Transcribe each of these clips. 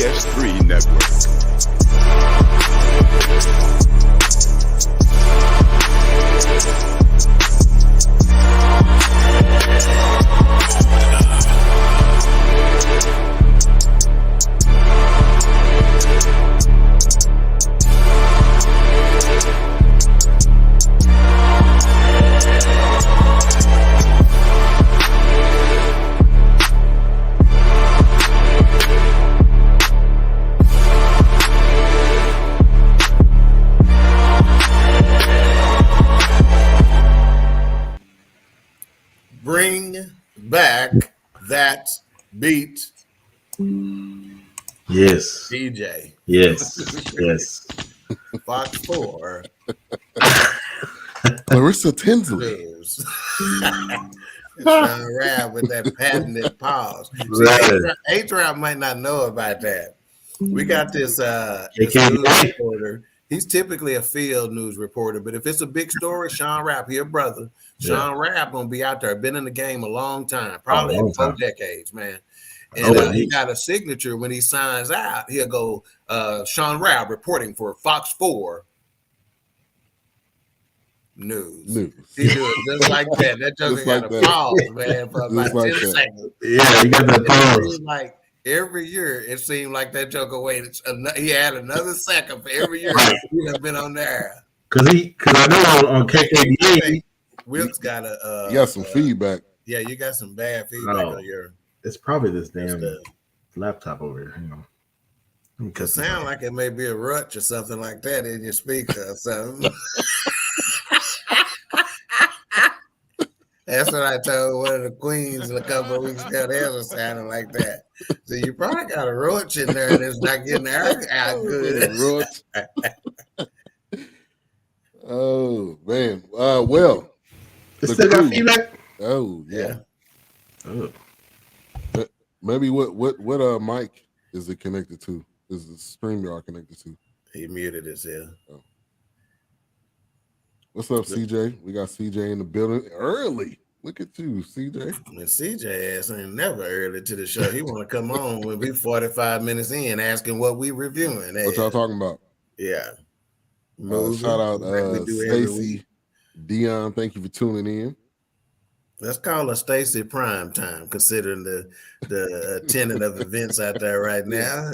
PS3 Network. Bring back that beat. Yes. DJ. Yes. Yes. Fox 4. Clarissa Tinsley. News. Sean Rabb with that patented pause. See, A-Trap might not know about that. We got this news reporter. He's typically a field news reporter, but if it's a big story, Sean Rabb, here, brother. Sean Rabb gonna be out there. Been in the game a long time, probably 4 decades, man. And he got a signature when he signs out. He'll go, Sean Rabb reporting for Fox 4 News. He do it just like that. That joker got a pause, man, for about 10 seconds. Yeah, he got that pause. Like every year, it seemed like that joker waited. He had another second for every year. He have been on there. Cause I know on KKDA, Wilkes got a. You got some feedback. Yeah, you got some bad feedback on your. It's probably this damn laptop over here. Hang on. It sound like it may be a rutch or something like that in your speaker or something. That's what I told one of the queens a couple of weeks ago. Theirs was sounding like that. So you probably got a roach in there and it's not getting out good. Oh man. Well, it still got feedback. Oh yeah. Oh. Maybe what mic is it connected to? Is the StreamYard connected to? He muted himself. Oh. What's up, CJ? We got CJ in the building early. Look at you, CJ. And CJ ass ain't never early to the show. He want to come on when we 45 minutes in asking what we reviewing. What y'all talking about? Yeah. Shout out Stacy, Dion. Thank you for tuning in. Let's call her Stacy Prime Time, considering the tenant of events out there right now.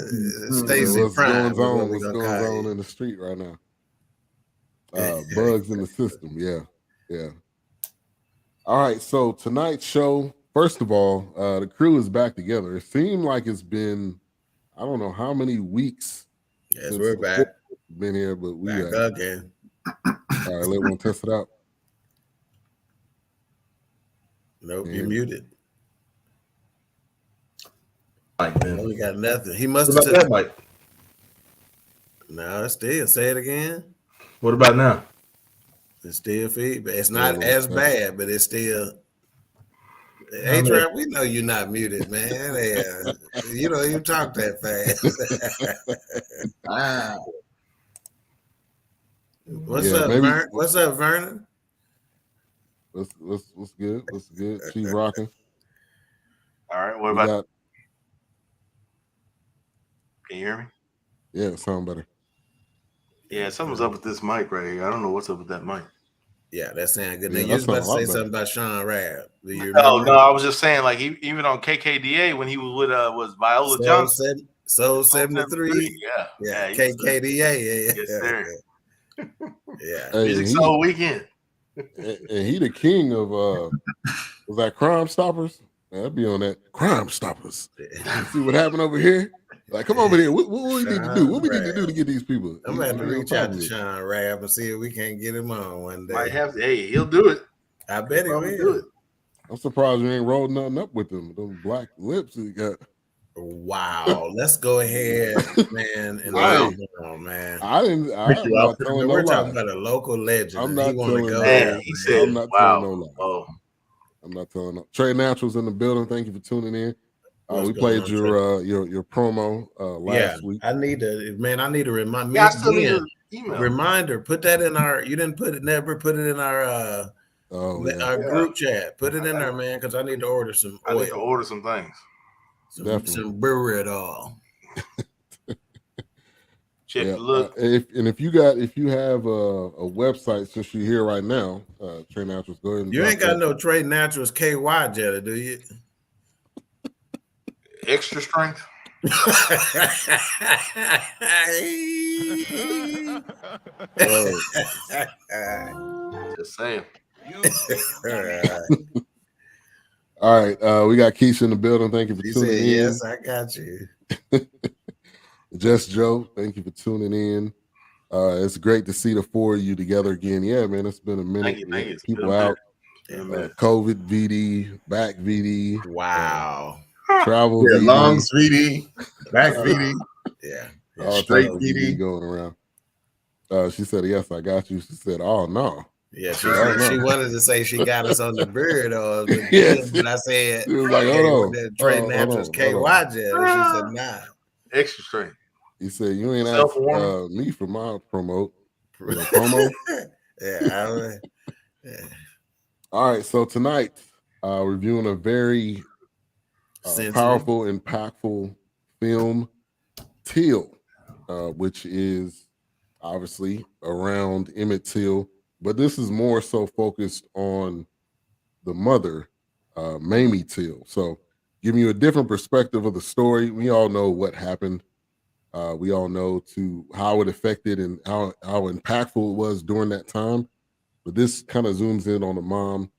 Stacy Prime. What's going on in the street right now? Bugs in the system. Yeah. All right. So tonight's show, first of all, the crew is back together. It seemed like it's been, I don't know how many weeks. Yes, we're back. Been here, but we back again. All right, let one test it out. Nope, you're muted. We got nothing. He must have that mic. No, it's still. Say it again. What about now? It's still feedback. It's not as bad, but it's still. Hey, Trap, we know you're not muted, man. You don't even talk that fast. What's up, Vernon? What's up, Vernon? What's good? What's good? She's rocking. All right. What about? Can you hear me? Yeah, it sounds better. Yeah, something's up with this mic right here. I don't know what's up with that mic. Yeah, that sounds good. Now, you was about to say something about Sean Rabb. No, I was just saying, like, even on KKDA when he was with was Viola Johnson. Soul 73. Yeah. KKDA. Yes, sir. Yeah. Hey, Music Soul Weekend. And he the king of was that Crime Stoppers? Man, I'd be on that Crime Stoppers. See what happened over here? Like, come over here. What we need to do? What we need to do to get these people? I'm going to have to reach out to Sean Rabb and see if we can't get him on one day. Might have to. Hey, he'll do it. I bet he will do it. I'm surprised you ain't rolled nothing up with them. Those black lips he got. Wow. Let's go ahead, man. And man. We're talking about a local legend. I'm not telling no lie. He said, I'm not telling no lie. Oh. I'm not telling no. Trey Natural's in the building. Thank you for tuning in. We played your promo last week. I need to remind me again. Reminder. Put that in our. You didn't put it. Never put it in our our group chat. Put it in there, man, because I need to order some oil. I need to order some things. Some brewery at all. Look. If you have a website, since you're here right now, Trey Naturals, go ahead and you ain't got no Trey Naturals KY jelly, do you? Extra strength. Just saying. All right, we got Keisha in the building. Thank you for tuning in. Yes, I got you. Just Joe, thank you for tuning in. It's great to see the four of you together again. Yeah, man, it's been a minute. Thank you. People out. COVID VD, back VD. Wow. Travel VD. Lungs VD, back VD. Yeah. All straight VD going around. She said, yes, I got you. She said, oh, no. Yeah, she wanted to say she got us on the bird or the yes. but I said, she was like, hold on. Trey Naturals KY gel. She said, nah. Extra strength. He said, you ain't asked me for my promo. Yeah. All right, so tonight, reviewing a very powerful, impactful film, Till, which is obviously around Emmett Till, but this is more so focused on the mother, Mamie Till. So giving you a different perspective of the story. We all know what happened. We all know how it affected and how impactful it was during that time. But this kind of zooms in on the mom.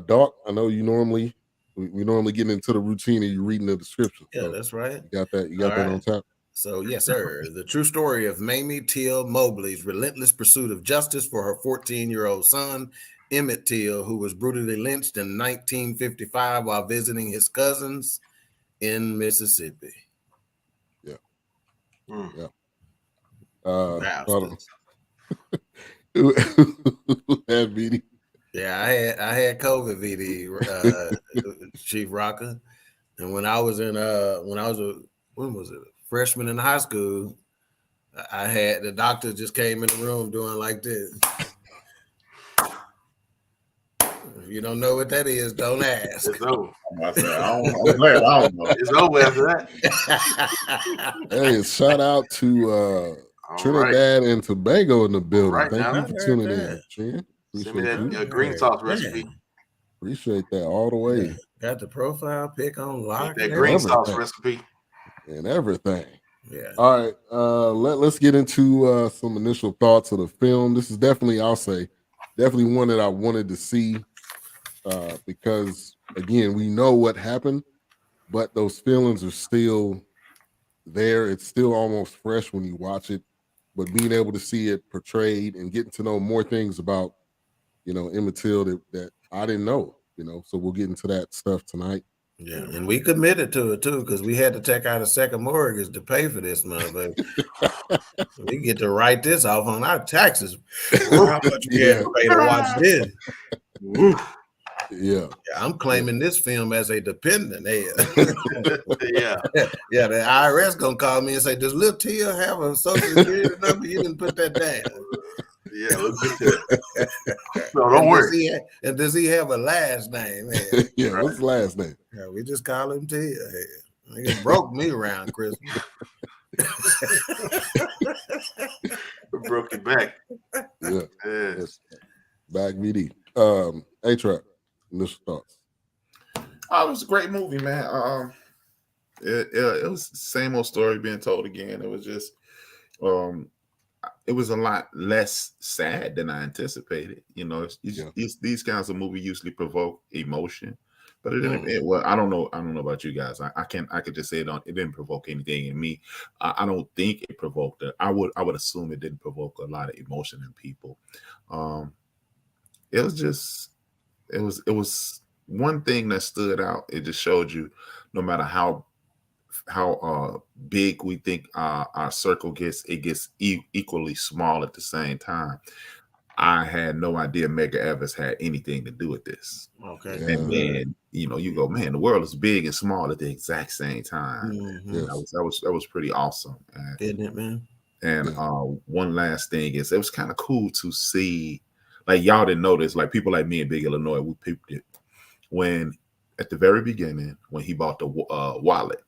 Doc, I know you normally we normally get into the routine and you reading the description. Yeah, so that's right. You got that on tap. So, yes, sir. The true story of Mamie Till-Mobley's relentless pursuit of justice for her 14-year-old son, Emmett Till, who was brutally lynched in 1955 while visiting his cousins in Mississippi. Yeah. Yeah. Who had VD? Yeah, I had COVID VD, Chief Rocker. And when I was when was it? Freshman in high school, I had the doctor just came in the room doing like this. If you don't know what that is, don't ask. It's over. I don't know. It's over after that. Hey, shout out to Trinidad and Tobago in the building. Thank you for tuning in, Chin. Send me that green sauce recipe. Appreciate that all the way. Yeah. Got the profile pic on lock. That green sauce recipe. And everything. Yeah. All right. Let's get into some initial thoughts of the film. This is definitely one that I wanted to see because, again, we know what happened, but those feelings are still there. It's still almost fresh when you watch it, but being able to see it portrayed and getting to know more things about, Emmett Till that I didn't know, so we'll get into that stuff tonight. Yeah, and we committed to it too because we had to take out a second mortgage to pay for this motherfucker. We get to write this off on our taxes. How much we had to pay to watch this? Yeah, I'm claiming this film as a dependent. Yeah, the IRS gonna call me and say, "Does Lil Tia have a social security number? You didn't put that down." Yeah, look at that. No, don't worry. Does he have a last name? Yeah, right. What's the last name? Yeah, we just call him Tia. He broke me around Christmas. Broke your back. Yeah. Yes. Back VD. A-Trap, initial thoughts. It was a great movie, man. It was the same old story being told again. It was just it was a lot less sad than I anticipated. These kinds of movies usually provoke emotion, but it didn't. Well, I don't know about you guys. I could just say it didn't provoke anything in me. I don't think it provoked it. I would assume it didn't provoke a lot of emotion in people. It was one thing that stood out. It just showed you, no matter how big we think our circle gets, it gets equally small at the same time. I had no idea Medgar Evers had anything to do with this. Okay. Yeah. And then you go, man, the world is big and small at the exact same time. Mm-hmm. Yes. That was pretty awesome. Isn't it, man? And one last thing is, it was kind of cool to see, like, y'all didn't notice, like people like me in Big Illinois, we peeped it when at the very beginning when he bought the wallet.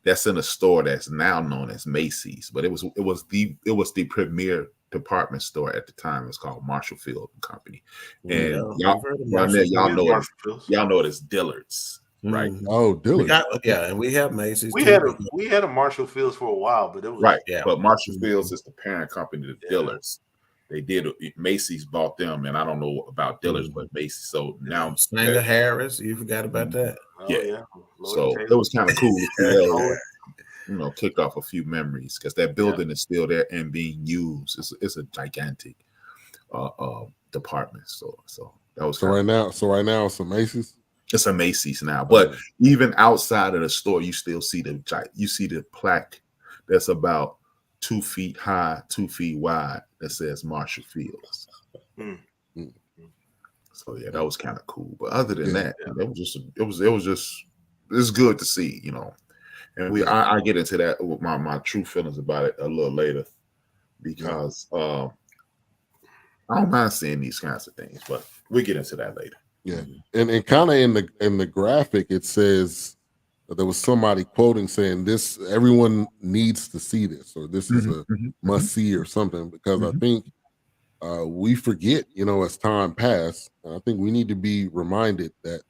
that's in a store that's now known as Macy's, but it was the premier department store at the time. It's called Marshall Field and Company, and y'all know it as Dillard's, right? Oh, Dillard's. And we have Macy's. We had a Marshall Fields for a while, but it was right. Yeah. But Marshall Fields is the parent company to Dillard's. They did. Macy's bought them, and I don't know about Dillard's, but Macy's. So now Sanger Harris, you forgot about that. So it was kind of cool to see kick off a few memories because that building is still there and being used. It's a gigantic department. So that was right now it's a Macy's. It's a Macy's now, but even outside of the store, you still see the plaque that's about 2 feet high, 2 feet wide that says Marshall Fields. So that was kind of cool. But other than that, it's good to see, And I get into that with my true feelings about it a little later because I don't mind seeing these kinds of things, but we get into that later. Yeah, and kind of in the graphic it says that there was somebody quoting saying this everyone needs to see this or this is a must see or something because I think we forget as time passed. I think we need to be reminded that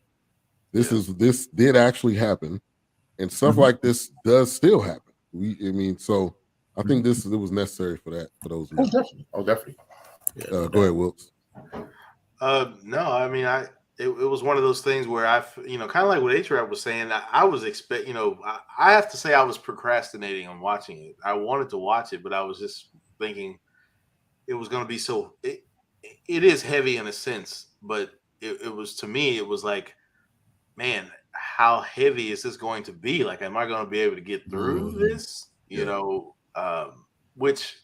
this did actually happen and stuff like this does still happen. So I think it was necessary for those. Oh, definitely. Go ahead, Wilkes. No, I mean it was one of those things where kind of like what A-Trap was saying. I was I have to say I was procrastinating on watching it. I wanted to watch it, but I was just thinking it was going to be so. It is heavy in a sense, but it was to me. It was like, man, how heavy is this going to be? Like, am I going to be able to get through this? Which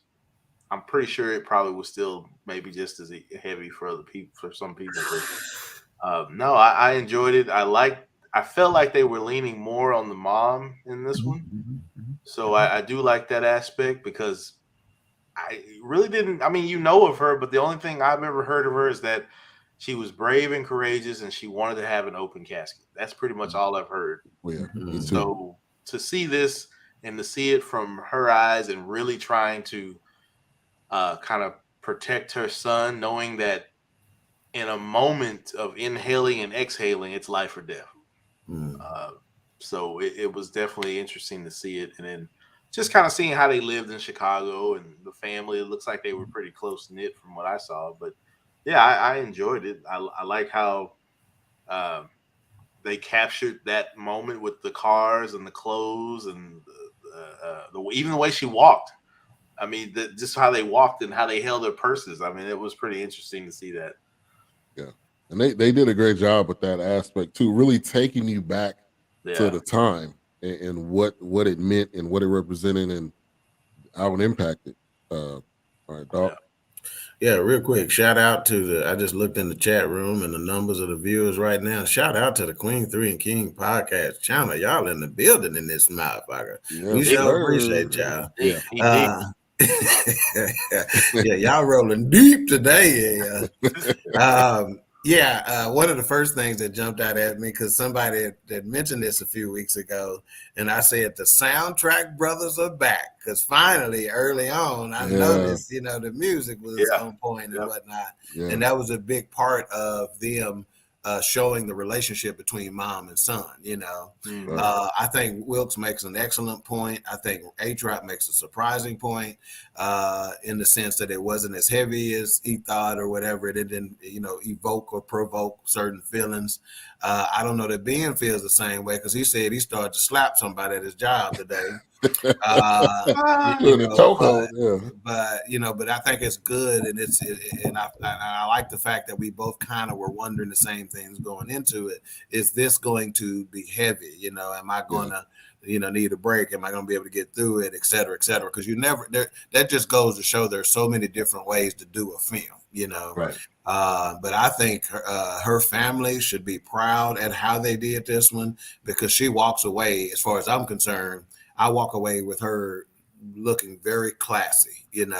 I'm pretty sure it probably was still maybe just as heavy for other people, for some people. But, no, I enjoyed it. I felt like they were leaning more on the mom in this one. So I do like that aspect because I really didn't. I mean, of her, but the only thing I've ever heard of her is that she was brave and courageous and she wanted to have an open casket. That's pretty much all I've heard. So to see this and to see it from her eyes and really trying to kind of protect her son, knowing that in a moment of inhaling and exhaling, it's life or death. So it was definitely interesting to see it. And then just kind of seeing how they lived in Chicago and the family. It looks like they were pretty close knit from what I saw. But yeah, I enjoyed it. I like how they captured that moment with the cars and the clothes and even the way she walked. I mean, just how they walked and how they held their purses. I mean, it was pretty interesting to see that. Yeah, and they did a great job with that aspect too, really taking you back to the time and what it meant and what it represented and how it impacted. All right, Doc. Yeah, real quick, shout out to I just looked in the chat room and the numbers of the viewers right now. Shout out to the Queen 3 and King podcast channel. Y'all in the building in this motherfucker. We sure appreciate y'all. Y'all rolling deep today. One of the first things that jumped out at me, because somebody had mentioned this a few weeks ago, and I said the soundtrack brothers are back, because finally early on I noticed the music was on point and whatnot, and that was a big part of them showing the relationship between mom and son. I think Wilkes makes an excellent point. I think A-Trap makes a surprising point in the sense that it wasn't as heavy as he thought or whatever. It didn't, evoke or provoke certain feelings. I don't know that Ben feels the same way, because he said he started to slap somebody at his job today. But I think it's good, and and I like the fact that we both kind of were wondering the same things going into it. Is this going to be heavy? Am I going to need a break? Am I going to be able to get through it, et cetera, et cetera? Because that just goes to show there's so many different ways to do a film, Right. But I think her family should be proud at how they did this one, because she walks away, as far as I'm concerned, I walk away with her looking very classy, in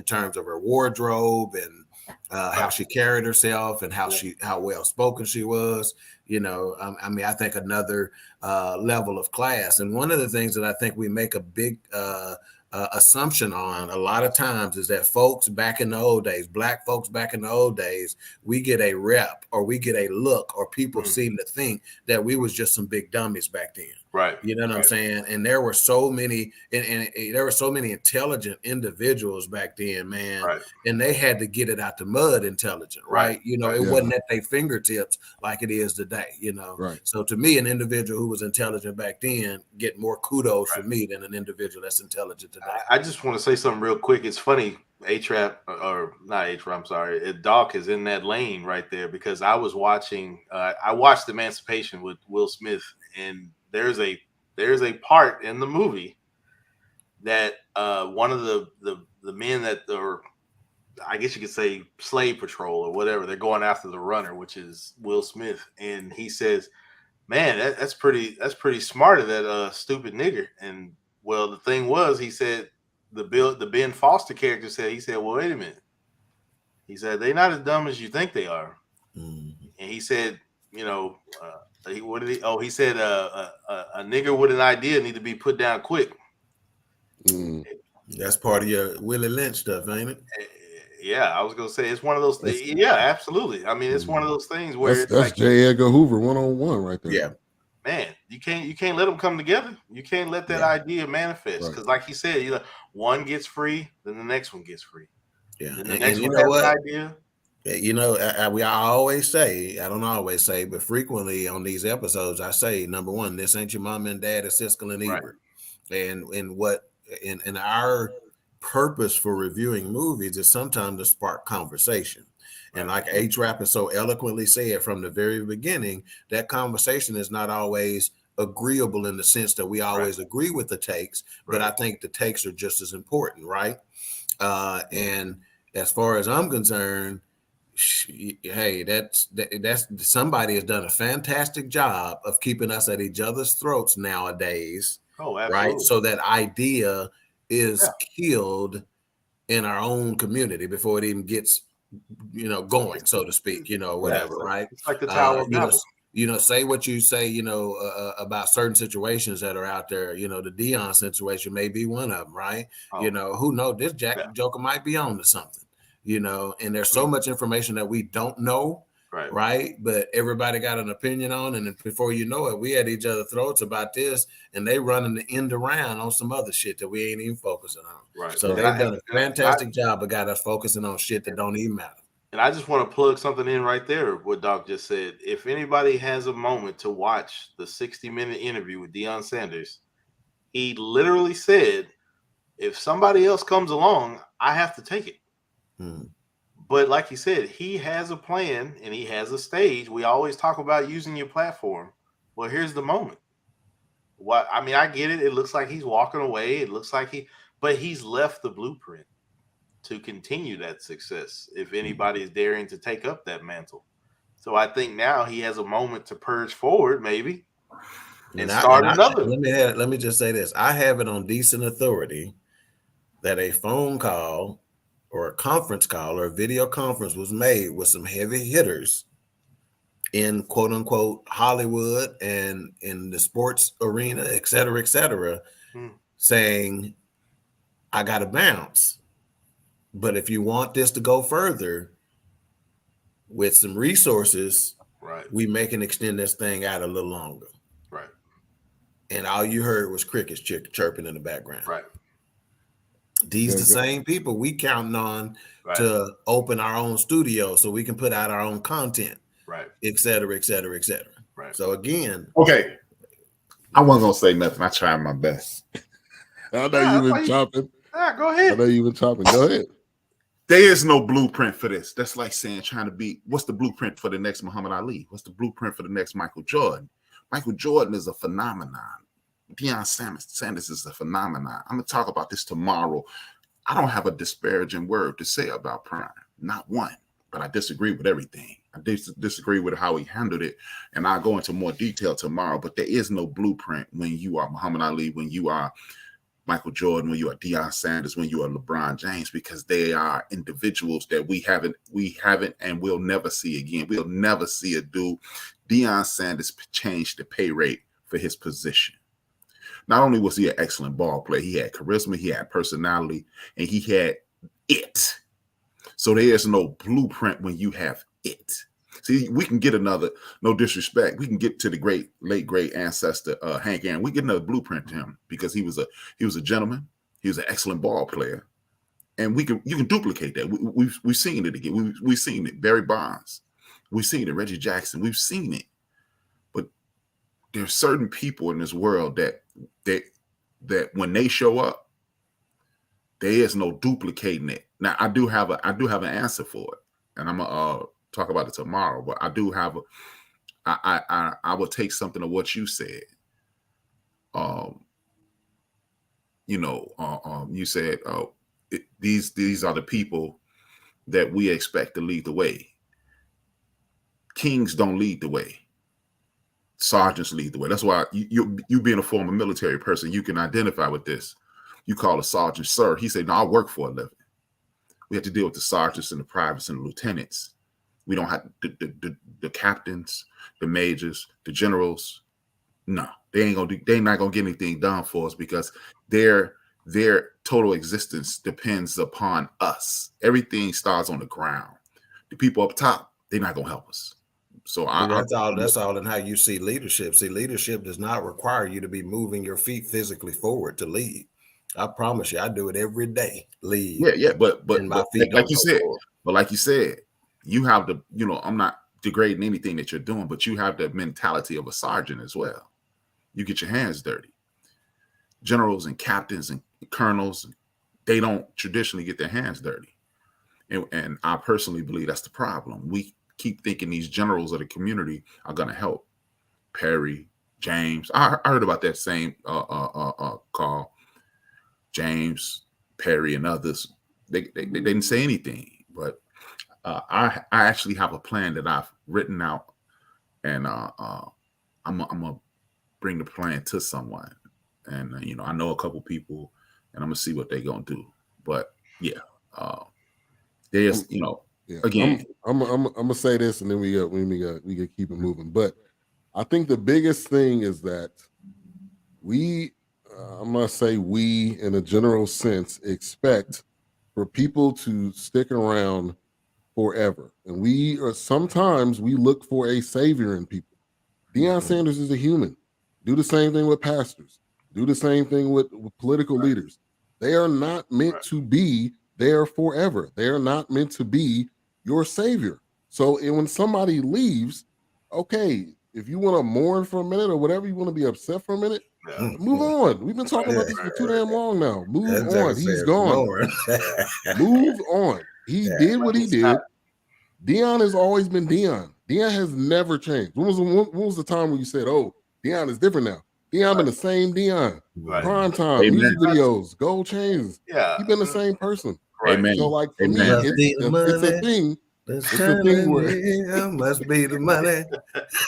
terms of her wardrobe and how she carried herself and how well spoken she was. I mean, I think another level of class. And one of the things that I think we make a big assumption on a lot of times is that folks back in the old days, black folks back in the old days, we get a rep or we get a look, or people seem to think that we was just some big dummies back then. Right. You know what I'm saying? And there were so many, and there were so many intelligent individuals back then, man. Right. And they had to get it out the mud intelligent, right? It wasn't at their fingertips like it is today, Right. So to me, an individual who was intelligent back then get more kudos from me than an individual that's intelligent today. I just want to say something real quick. It's funny, A-Trap, or not A-Trap, I'm sorry. Doc is in that lane right there, because I was watching, I watched Emancipation with Will Smith, and there's a part in the movie that one of the men that are, I guess you could say, slave patrol or whatever, they're going after the runner, which is Will Smith, and he says, "Man, that's pretty smart of that stupid nigger." And well, the thing was, he said, the Ben Foster character said, he said, "Well, wait a minute," he said, "They're not as dumb as you think they are." And he said, he said a nigger with an idea need to be put down quick. That's part of your Willie Lynch stuff, ain't it? Yeah, I was gonna say it's one of those things. Yeah, absolutely. I mean, it's one of those things where that's like, J. Edgar Hoover 101 right there. Yeah, man, you can't let them come together. You can't let that idea manifest, because, like he said, one gets free, then the next one gets free. Yeah, and the next one has an idea. I always say, I don't always say, but frequently on these episodes, I say, number one, this ain't your mom and dad, it's Siskel and Ebert. And our purpose for reviewing movies is sometimes to spark conversation. And like A-Trap has so eloquently said from the very beginning, that conversation is not always agreeable in the sense that we always agree with the takes, but I think the takes are just as important, right? And as far as I'm concerned, hey, that's somebody has done a fantastic job of keeping us at each other's throats nowadays. Oh, absolutely. Right. So that idea is killed in our own community before it even gets, going, so to speak, whatever. Right. It's like the Tower of Babel. Say what you say, about certain situations that are out there. The Dion situation may be one of them, right? Who knows? This Joker might be on to something, and there's so much information that we don't know. Right. But everybody got an opinion on, and before you know it, we had each other throats about this, and they running the end around on some other shit that we ain't even focusing on. Right. So they've done a fantastic job of got us focusing on shit that don't even matter. And I just want to plug something in right there, what Doc just said. If anybody has a moment to watch the 60-minute interview with Deion Sanders, he literally said, if somebody else comes along, I have to take it. But like he said, he has a plan and he has a stage. We always talk about using your platform. Well, here's the moment. I get it. It looks like he's walking away. It looks like but he's left the blueprint to continue that success if anybody is daring to take up that mantle. So I think now he has a moment to purge forward, maybe, and start another. Let me just say this. I have it on decent authority that a phone call or a conference call or a video conference was made with some heavy hitters in quote unquote Hollywood and in the sports arena, et cetera, saying, I got to bounce. But if you want this to go further with some resources, we can extend this thing out a little longer. Right. And all you heard was crickets chirping in the background. Right. These the same people we counting on to open our own studio so we can put out our own content, et cetera. Right. So again, okay, I wasn't gonna say nothing. I tried my best. I know you've been chopping. Go ahead. I know you've been chopping. Go ahead. There is no blueprint for this. That's like saying what's the blueprint for the next Muhammad Ali? What's the blueprint for the next Michael Jordan? Michael Jordan is a phenomenon. Deion Sanders is a phenomenon. I'm going to talk about this tomorrow. I don't have a disparaging word to say about Prime. Not one. But I disagree with everything. I disagree with how he handled it. And I'll go into more detail tomorrow. But there is no blueprint when you are Muhammad Ali, when you are Michael Jordan, when you are Deion Sanders, when you are LeBron James, because they are individuals that we haven't, and we'll never see again. We'll never see a dude. Deion Sanders changed the pay rate for his position. Not only was he an excellent ball player, he had charisma, he had personality, and he had it. So there's no blueprint when you have it. See, we can get another, no disrespect, we can get to the late great ancestor Hank Aaron. We get another blueprint to him because he was a gentleman, he was an excellent ball player, and you can duplicate that. We've seen it again. We've seen it. Barry Bonds, we've seen it. Reggie Jackson, we've seen it. But there's certain people in this world that when they show up, there is no duplicating it. Now I do have an answer for it, and I'm gonna talk about it tomorrow. But I do have I will take something of what you said. You said these are the people that we expect to lead the way. Kings don't lead the way. Sergeants lead the way. That's why you being a former military person, you can identify with this. You call a sergeant sir. He said, "No, I work for a living." We have to deal with the sergeants and the privates and the lieutenants. We don't have the captains, the majors, the generals. No, they're not gonna get anything done for us because their total existence depends upon us. Everything starts on the ground. The people up top, they're not gonna help us. So that's all in how you see leadership. See, leadership does not require you to be moving your feet physically forward to lead. I promise you, I do it every day. Lead. Yeah, but my feet like you said, you have the, I'm not degrading anything that you're doing, but you have the mentality of a sergeant as well. You get your hands dirty. Generals and captains and colonels, they don't traditionally get their hands dirty. And I personally believe that's the problem. We keep thinking these generals of the community are going to help. Perry, James. I heard about that same call. James, Perry, and others. They didn't say anything, but I actually have a plan that I've written out, and I'm gonna bring the plan to someone, and I know a couple people, and I'm gonna see what they're gonna do. But yeah, there's again, I'm gonna say this, and then we can keep it moving. But I think the biggest thing is that I'm gonna say we, in a general sense, expect for people to stick around forever, and sometimes we look for a savior in people. Deion Sanders is a human. Do the same thing with pastors. Do the same thing with political leaders. They are not meant to be there forever. They are not meant to be your savior. So when somebody leaves, okay, if you want to mourn for a minute or whatever, you want to be upset for a minute, move on. We've been talking about this for too damn long now. Move on. He's gone. Move on. He did what he did. Deion has always been Deion. Deion has never changed. When was the time when you said, "Oh, Deion is different now"? Deion been the same Deion. Prime time, music videos, gold chains. Yeah, he's been the same person. Amen. So, like for me, it's a thing. It's a thing where must be the money.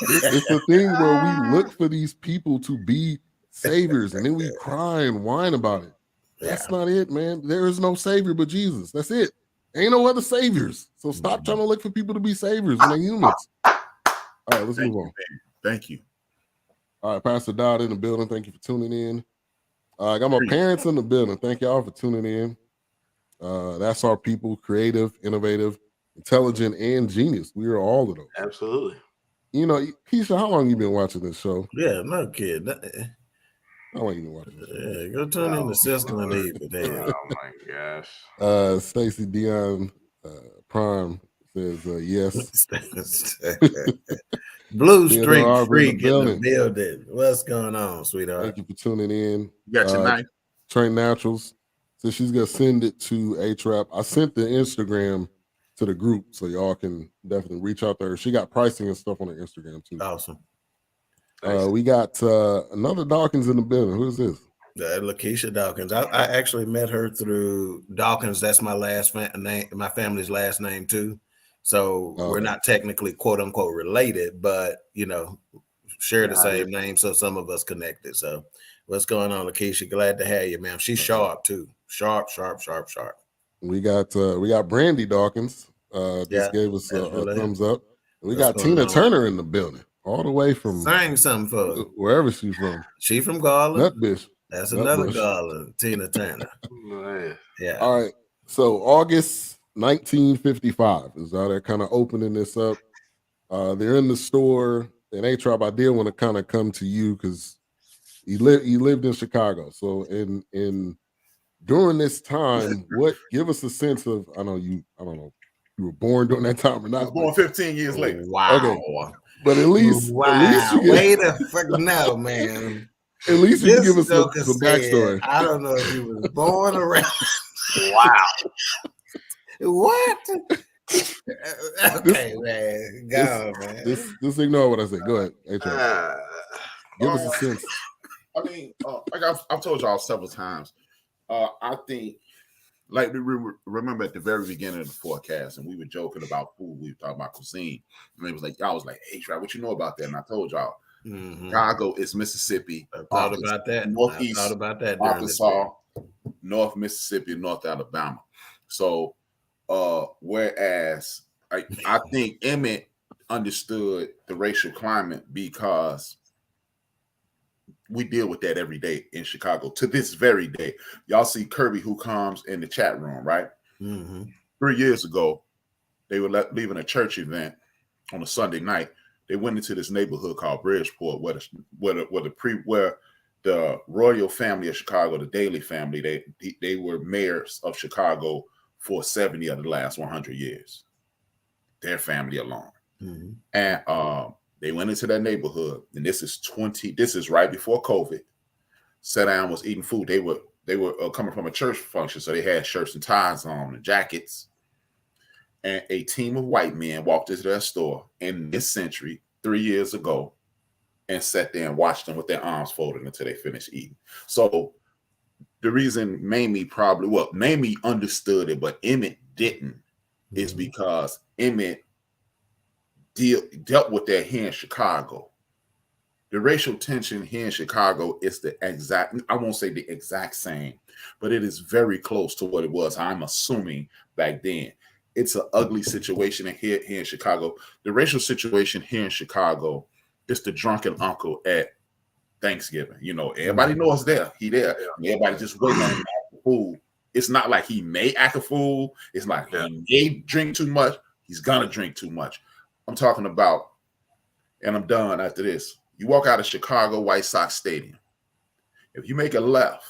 It's a thing where we look for these people to be saviors, and then we cry and whine about it. That's not it, man. There is no savior but Jesus. That's it. Ain't no other saviors. So stop trying to look for people to be saviors when they're humans. All right, let's move on. Thank you. All right, Pastor Dodd in the building. Thank you for tuning in. I got my parents in the building. Thank y'all for tuning in. That's our people, creative, innovative, intelligent, and genius. We are all of those. Absolutely. Keisha, how long you been watching this show? Yeah, no kid. How long you been watching this show? Yeah, go turn in the Cisco and Eve. Oh my gosh. Stacey Dion Prime says yes. Blue Street Freak in the building. What's going on, sweetheart? Thank you for tuning in. You got your knife. Train Naturals. So she's gonna send it to A-Trap. I sent the Instagram to the group, so y'all can definitely reach out to her. She got pricing and stuff on her Instagram too. Awesome. We got another Dawkins in the building. Who's this? Lakeisha Dawkins. I actually met her through Dawkins. That's my last name, my family's last name too. So we're not technically quote unquote related, but share the same name. So some of us connected. So What's going on, Lakeisha? Glad to have you, ma'am. She's sharp too. Sharp. We got Brandy Dawkins. Just gave us a thumbs up. We got Tina Turner in the building, all the way from Sing something for her. Wherever she's from. She from Garland. Nutbush. That's another Garland, Tina Turner. Yeah. All right. So August 1955 is how they're kind of opening this up. They're in the store, and A-Trop, I did want to kind of come to you because you lived in Chicago. So in during this time, give us a sense of, I don't know, you were born during that time or not. I was born 15 years later. Wow. Okay. But at least wait a fuck no, man. At least you give us some backstory. I don't know if he was born around. Wow. What? Okay, man. Go, man. Just ignore what I say. Go ahead. Give us a sense. I mean, like I've told y'all several times, I think, like, remember at the very beginning of the forecast, and we were joking about food. We were talking about cuisine, and it was like, y'all was like, "Hey, Trey, what you know about that?" And I told y'all, Chicago is Mississippi. I thought about that. Northeast, I thought about that. Arkansas, North Mississippi, North Alabama. So, whereas I think Emmett understood the racial climate because we deal with that every day in Chicago to this very day. Y'all see Kirby who comes in the chat room, right? 3 years ago, they were leaving a church event on a Sunday night. They went into this neighborhood called Bridgeport, where the royal family of Chicago, the Daley family, they were mayors of Chicago for 70 of the last 100 years. Their family alone. And they went into that neighborhood, and this is right before COVID. Sat down, was eating food. They were coming from a church function, so they had shirts and ties on and jackets. And a team of white men walked into their store in this century 3 years ago and sat there and watched them with their arms folded until they finished eating. So the reason Mamie understood it, but Emmett didn't, is because Emmett dealt with that here in Chicago. The racial tension here in Chicago is I won't say the exact same, but it is very close to what it was, I'm assuming, back then. It's an ugly situation here in Chicago. The racial situation here in Chicago is the drunken uncle at Thanksgiving. You know, everybody knows there. He there. Everybody just waiting on him to act a fool. It's not like he may act a fool. It's like he may drink too much. He's gonna drink too much. I'm talking about, and I'm done after this. You walk out of Chicago White Sox Stadium. If you make a left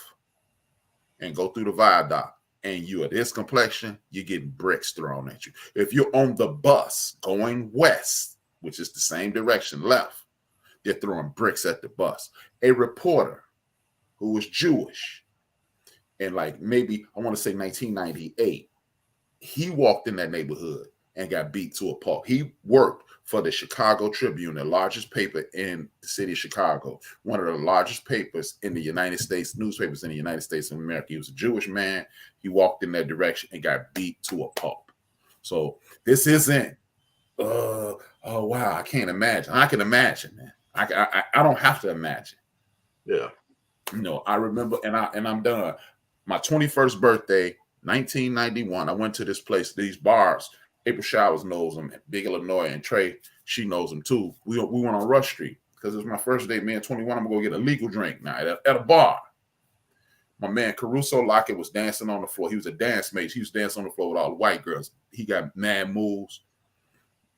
and go through the viaduct and you are this complexion, you're getting bricks thrown at you. If you're on the bus going west, which is the same direction, left, they're throwing bricks at the bus. A reporter who was Jewish, and like maybe, I want to say 1998, he walked in that neighborhood and got beat to a pulp. He worked for the Chicago Tribune, the largest paper in the city of Chicago, one of the largest papers in the United States, newspapers in the United States of America. He was a Jewish man. He walked in that direction and got beat to a pulp. So this isn't, oh wow, I can't imagine. I can imagine, man. I don't have to imagine. Yeah. You know, I remember, and I'm done. My 21st birthday, 1991, I went to this place, these bars. April Showers knows them, Big Illinois, and Trey, she knows them too. We went on Rush Street because it was my first day, man, 21. I'm going to go get a legal drink now at a bar. My man Caruso Lockett was dancing on the floor. He was a dance mate. He was dancing on the floor with all the white girls. He got mad moves,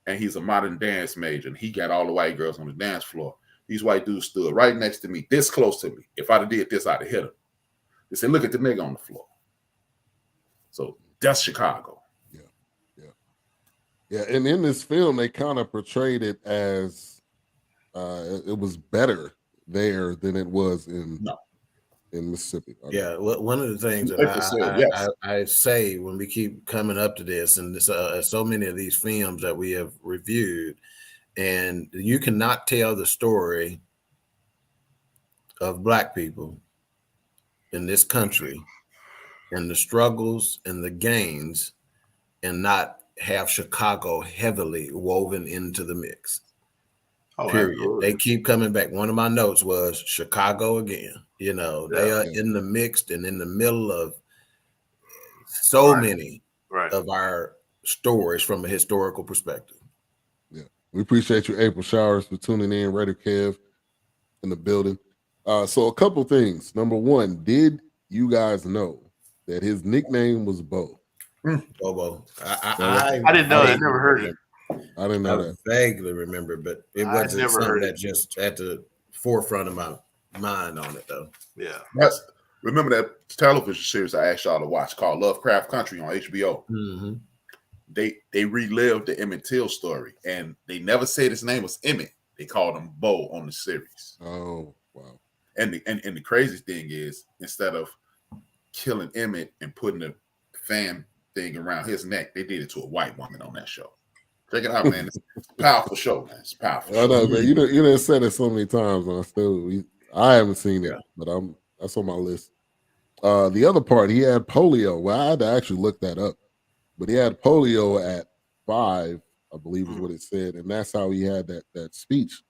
and he's a modern dance major, and he got all the white girls on the dance floor. These white dudes stood right next to me, this close to me. If I'd have did this, I'd have hit him. They said, look at the nigga on the floor. So that's Chicago. Yeah, and in this film, they kind of portrayed it as it was better there than it was in Mississippi. Okay. Yeah, one of the things that I say when we keep coming up to this, and so many of these films that we have reviewed, and you cannot tell the story of Black people in this country and the struggles and the gains and not have Chicago heavily woven into the mix. period. Absolutely. They keep coming back. One of my notes was Chicago again. You know, they are in the mixed and in the middle of so many of our stories from a historical perspective. Yeah. We appreciate you, April Showers, for tuning in. Raider Kev in the building. So a couple things. Number one, did you guys know that his nickname was Bo? Bobo. I didn't know that. I never heard it. I didn't know that. Vaguely remember, but it wasn't something that just at the forefront of my mind on it, though. Yeah. Remember that television series I asked y'all to watch called Lovecraft Country on HBO? Mm-hmm. They relived the Emmett Till story, and they never said his name was Emmett. They called him Bo on the series. Oh, wow. And the crazy thing is, instead of killing Emmett and putting the fan thing around his neck, they did it to a white woman on that show. Check it out, man. It's a powerful show, man. It's powerful. I know, man. You done said it so many times, and I haven't seen it, but that's on my list. The other part, he had polio. Well, I had to actually look that up, but he had polio at 5, I believe is what it said, and that's how he had that speech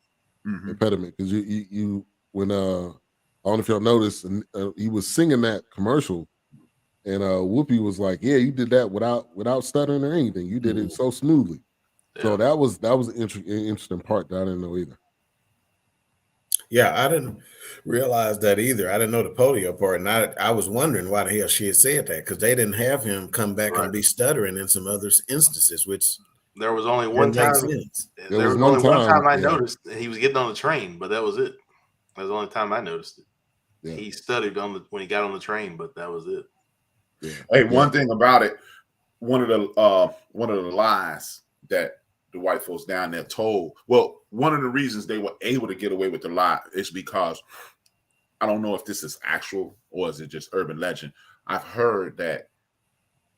impediment. Because you when I don't know if y'all noticed, he was singing that commercial, and Whoopi was like, "Yeah, you did that without stuttering or anything. You did it so smoothly." Yeah. So that was an interesting part that I didn't know either. Yeah, I didn't realize that either. I didn't know the polio part, and I was wondering why the hell she had said that, because they didn't have him come back and be stuttering in some other instances, which there was only one time. There was only one time I noticed he was getting on the train, but that was it. That was the only time I noticed it. Yeah. He stuttered when he got on the train, but that was it. Yeah. Hey, one thing about it, one of the lies that the white folks down there told. Well, one of the reasons they were able to get away with the lie is because, I don't know if this is actual or is it just urban legend. I've heard that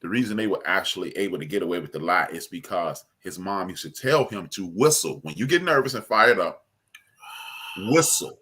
the reason they were actually able to get away with the lie is because his mom used to tell him to whistle. When you get nervous and fired up, whistle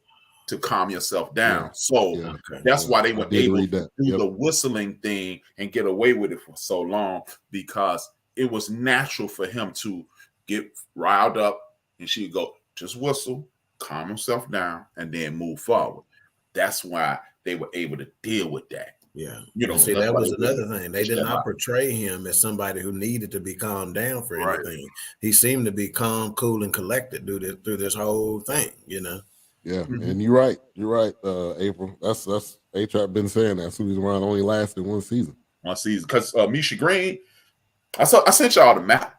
to calm yourself down. Yeah. So that's why they were able to do the whistling thing and get away with it for so long, because it was natural for him to get riled up, and she'd go, just whistle, calm himself down, and then move forward. That's why they were able to deal with that. Yeah. See, that was another thing. They did not portray him as somebody who needed to be calmed down for anything. He seemed to be calm, cool, and collected through this whole thing, you know? Yeah, and you're right, April. That's A-Trap been saying that. Susie Ryan only lasted one season. Because Misha Green, I sent y'all the map.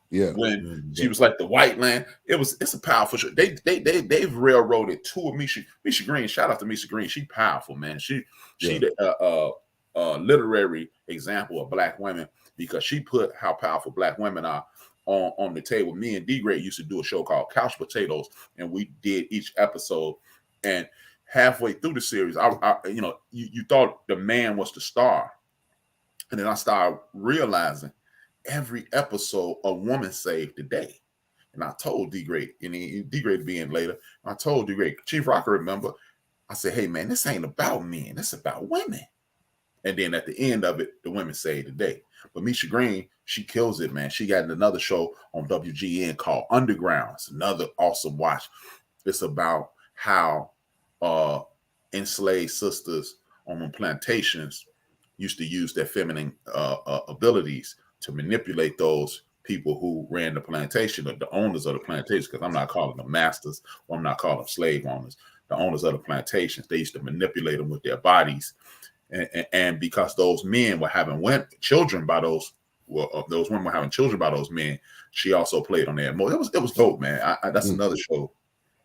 Yeah, when she was like the white land, it's a powerful show. They've railroaded two of Misha Green. Shout out to Misha Green. She powerful, man. She the literary example of black women, because she put how powerful black women are on the table. Me and D-Grade used to do a show called Couch Potatoes, and we did each episode. And halfway through the series, you thought the man was the star, and then I started realizing every episode a woman saved the day. And I told D-Grade, and D-Grade being later, I told D-Grade, Chief Rocker, remember, I said, hey man, this ain't about men, this about women. And then at the end of it, the women saved the day. But Misha Green, she kills it, man. She got another show on WGN called Underground. It's another awesome watch. It's about how enslaved sisters on plantations used to use their feminine abilities to manipulate those people who ran the plantation, or the owners of the plantation, because I'm not calling them masters, or I'm not calling them slave owners. The owners of the plantations, they used to manipulate them with their bodies. And because those men were having children by those women were having children by those men, she also played on that. It was dope, man. That's another show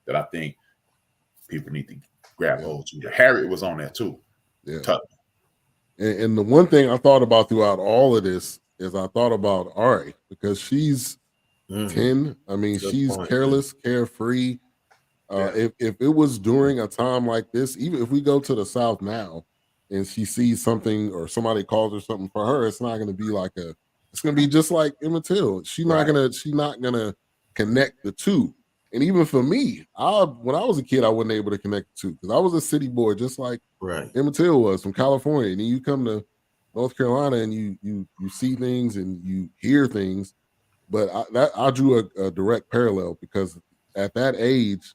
that I think people need to grab hold to. Harriet was on there too. Yeah. And the one thing I thought about throughout all of this is I thought about Ari, because she's 10. I mean, she's careless, carefree. If it was during a time like this, even if we go to the South now and she sees something or somebody calls her something, for her, it's not going to be like it's going to be just like Emmett Till. She's not going to connect the two. And even for me, when I was a kid, I wasn't able to connect the two, because I was a city boy, just like Emmett Till was from California. And then you come to North Carolina and you see things and you hear things. But I drew a direct parallel, because at that age,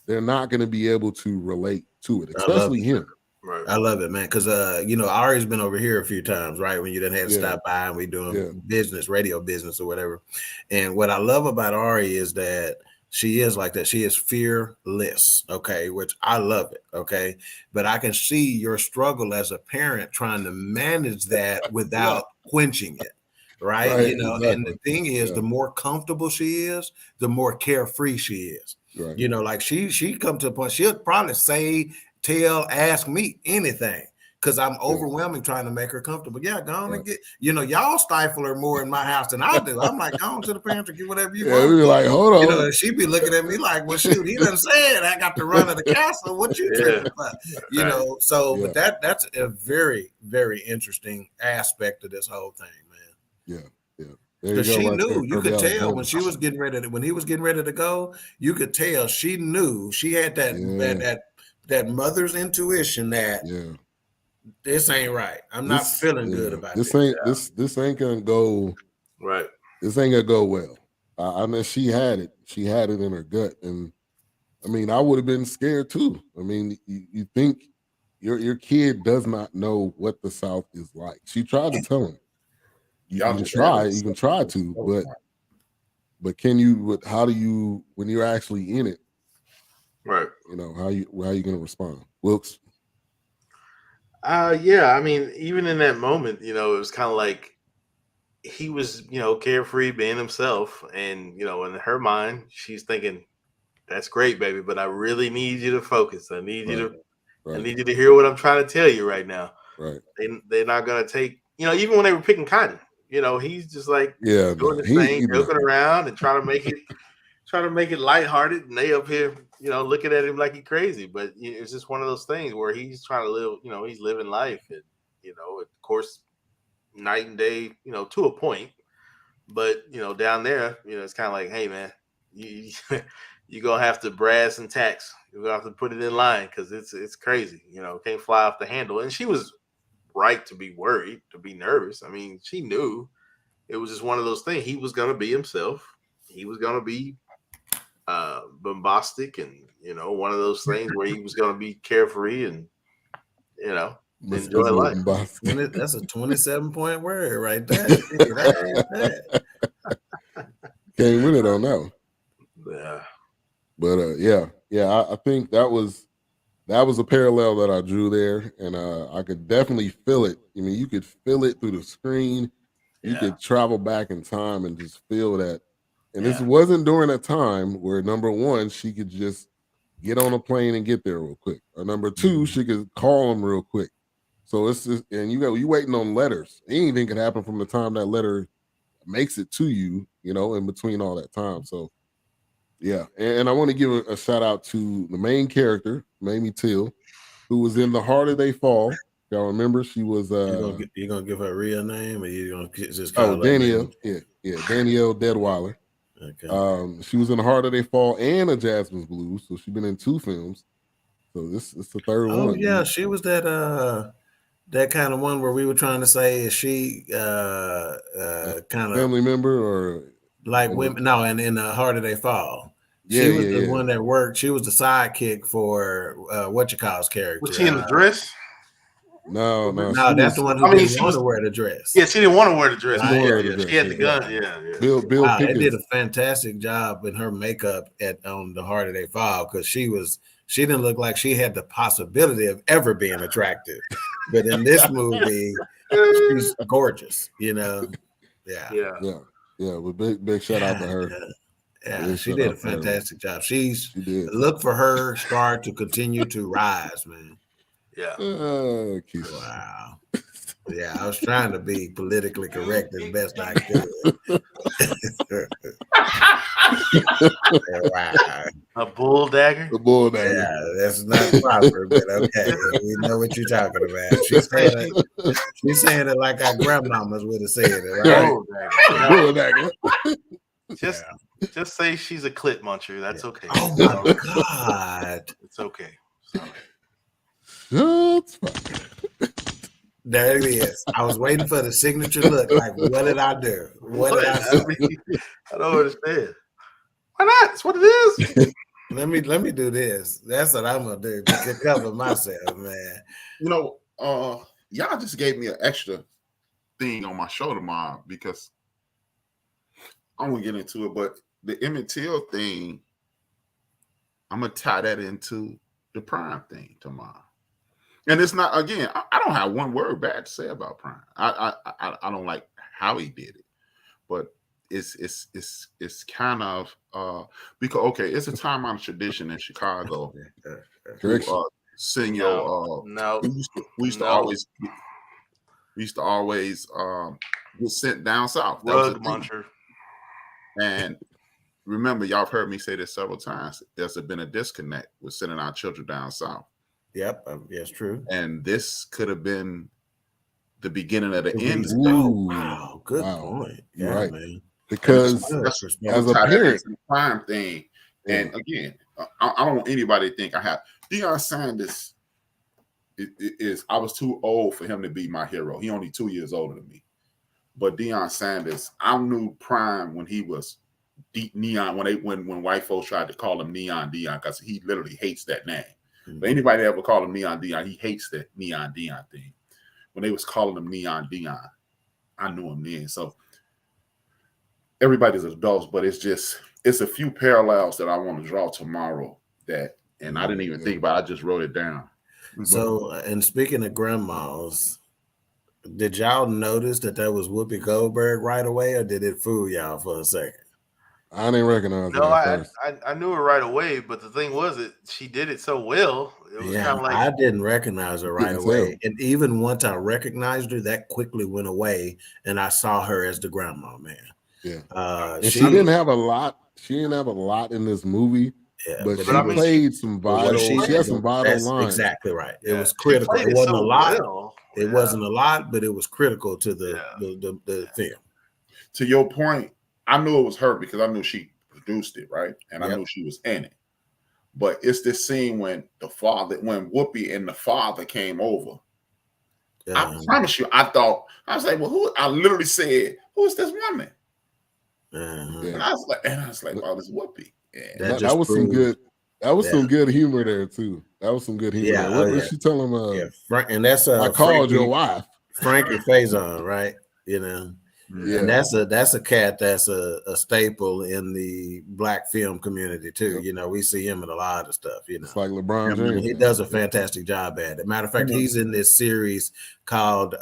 they're not going to be able to relate to it, especially him. Right. I love it, man. Because Ari's been over here a few times, right? When you didn't have to stop by and we doing business, radio business or whatever. And what I love about Ari is that she is like that. She is fearless, okay, which I love it, okay. But I can see your struggle as a parent trying to manage that without quenching it, right? Exactly. And the thing is, the more comfortable she is, the more carefree she is. Right. Like she come to a point, she'll probably say, tell, ask me anything because I'm overwhelming trying to make her comfortable. Yeah, go on and get, y'all stifle her more in my house than I do. I'm like, go on to the pantry, get whatever you want. We be like, hold on. She be looking at me like, well, shoot, he done said I got the run of the castle. What you tripping about? But that's a very, very interesting aspect of this whole thing, man. Yeah. Because she knew, you could tell when he was getting ready to go, you could tell she knew she had that mother's intuition that this ain't right. I'm not feeling good about this. This ain't gonna go right. This ain't gonna go well. I mean, she had it in her gut, and I mean, I would have been scared too. I mean, you think your kid does not know what the South is like. She tried to tell him. You can try to, but can you? How do you when you're actually in it? Right. How you going to respond, Wilkes? I mean, even in that moment, it was kind of like he was, carefree, being himself, and in her mind, she's thinking, "That's great, baby, but I really need you to focus. I need you to, I need you to hear what I'm trying to tell you right now." Right. They're not gonna take, even when they were picking cotton. He's just like doing his thing, joking around and trying to make it lighthearted, and they up here, looking at him like he's crazy. But it's just one of those things where he's trying to live, he's living life, and of course, night and day, to a point. But down there, it's kind of like, hey man, you're gonna have to brass and tacks. You're gonna have to put it in line because it's crazy. Can't fly off the handle. And she was right to be worried, to be nervous. I mean, she knew it was just one of those things. He was going to be himself. He was going to be bombastic and, one of those things where he was going to be carefree and, enjoy life. That's a 27-point word right there. Can't win it on that one. Yeah. But I think that was a parallel that I drew there, and I could definitely feel it. I mean, you could feel it through the screen. You could travel back in time and just feel that. And this wasn't during a time where, number one, she could just get on a plane and get there real quick, or number two, she could call him real quick. So it's just, and you waiting on letters. Anything could happen from the time that letter makes it to you, in between all that time. So. Yeah, and I want to give a shout out to the main character, Mamie Till, who was in The Harder They Fall. Y'all remember she was. You gonna give her a real name, or you gonna just call her Danielle? Yeah, Danielle Deadwyler. Okay. She was in The Harder They Fall and A Jasmine's Blues, so she's been in 2 films. So it's the third one. Oh yeah, she was that kind of one where we were trying to say is she kind of family member or like women? No, and in The Harder They Fall. She was the one that worked. She was the sidekick for whatchamacallit's character. Was she in the dress? No, that's the one who didn't want to wear the dress. Yeah, she didn't want to wear the dress. She had the gun. Yeah. Bill they did a fantastic job in her makeup on The Harder They Fall because she didn't look like she had the possibility of ever being attractive. But in this movie, she's gorgeous. Yeah. Well, big shout out to her. Yeah, she did a fantastic job. She did. Look for her star to continue to rise, man. Yeah. Wow. Yeah, I was trying to be politically correct as best I could. Wow. A bull dagger? A bull dagger. Yeah, that's not proper, but okay. We know what you're talking about. She's saying it like our grandmamas would have said it, right? Bull dagger. Just say she's a clit muncher. That's okay. Oh my God. It's okay. That's fine. There it is. I was waiting for the signature look. Like, what did I do? What did I say? I don't understand. Why not? That's what it is. Let me do this. That's what I'm gonna do to cover myself, man. You know, y'all just gave me an extra thing on my show tomorrow because I'm gonna get into it, but the Emmett Till thing, I'm gonna tie that into the Prime thing tomorrow. And it's not, again, I don't have one word bad to say about Prime. I don't like how he did it, but it's kind of because okay, it's a time honored tradition in Chicago. Senior, we used to always get sent down south. Rug muncher. And remember, y'all have heard me say this several times. There's been a disconnect with sending our children down south. Yep, yes, true. And this could have been the beginning of the end. Oh, wow, good point. Yeah, right, man. Because as a parent, Prime thing, and again, I don't want anybody to think I have Deion Sanders. Is I was too old for him to be my hero. He only 2 years older than me. But Deion Sanders, I knew Prime when he was deep neon. When white folks tried to call him Neon Deion because he literally hates that name. Mm-hmm. But anybody that ever call him Neon Deion, he hates that Neon Deion thing. When they was calling him Neon Deion, I knew him then. So everybody's adults, but it's a few parallels that I want to draw tomorrow. And I didn't even think about it. I just wrote it down. So, and speaking of grandmas, did y'all notice that was Whoopi Goldberg right away, or did it fool y'all for a second? I didn't recognize. No, I knew her right away, but the thing was that she did it so well. It was kind of like I didn't recognize her right away, and even once I recognized her, that quickly went away, and I saw her as the grandma, man. Yeah, and she didn't have a lot. She didn't have a lot in this movie. Yeah, but she played some vital. She had some vital lines. Exactly right. It was critical. It wasn't a lot. It wasn't a lot, but it was critical to the film. To your point, I knew it was her because I knew she produced it, right? And I knew she was in it. But it's this scene when Whoopi and the father came over. I promise you, I was like, well, I literally said, who is this woman? And I was like, oh, this Whoopi. Yeah. That was some good. That was some good humor there too. That was some good humor. Yeah, what did she tell him? And that's I called your wife, Frankie Faison, right? You know, and that's a cat that's a staple in the Black film community too. You know, we see him in a lot of stuff. You know, it's like LeBron James. He does a fantastic job at it. Matter of fact, he's in this series called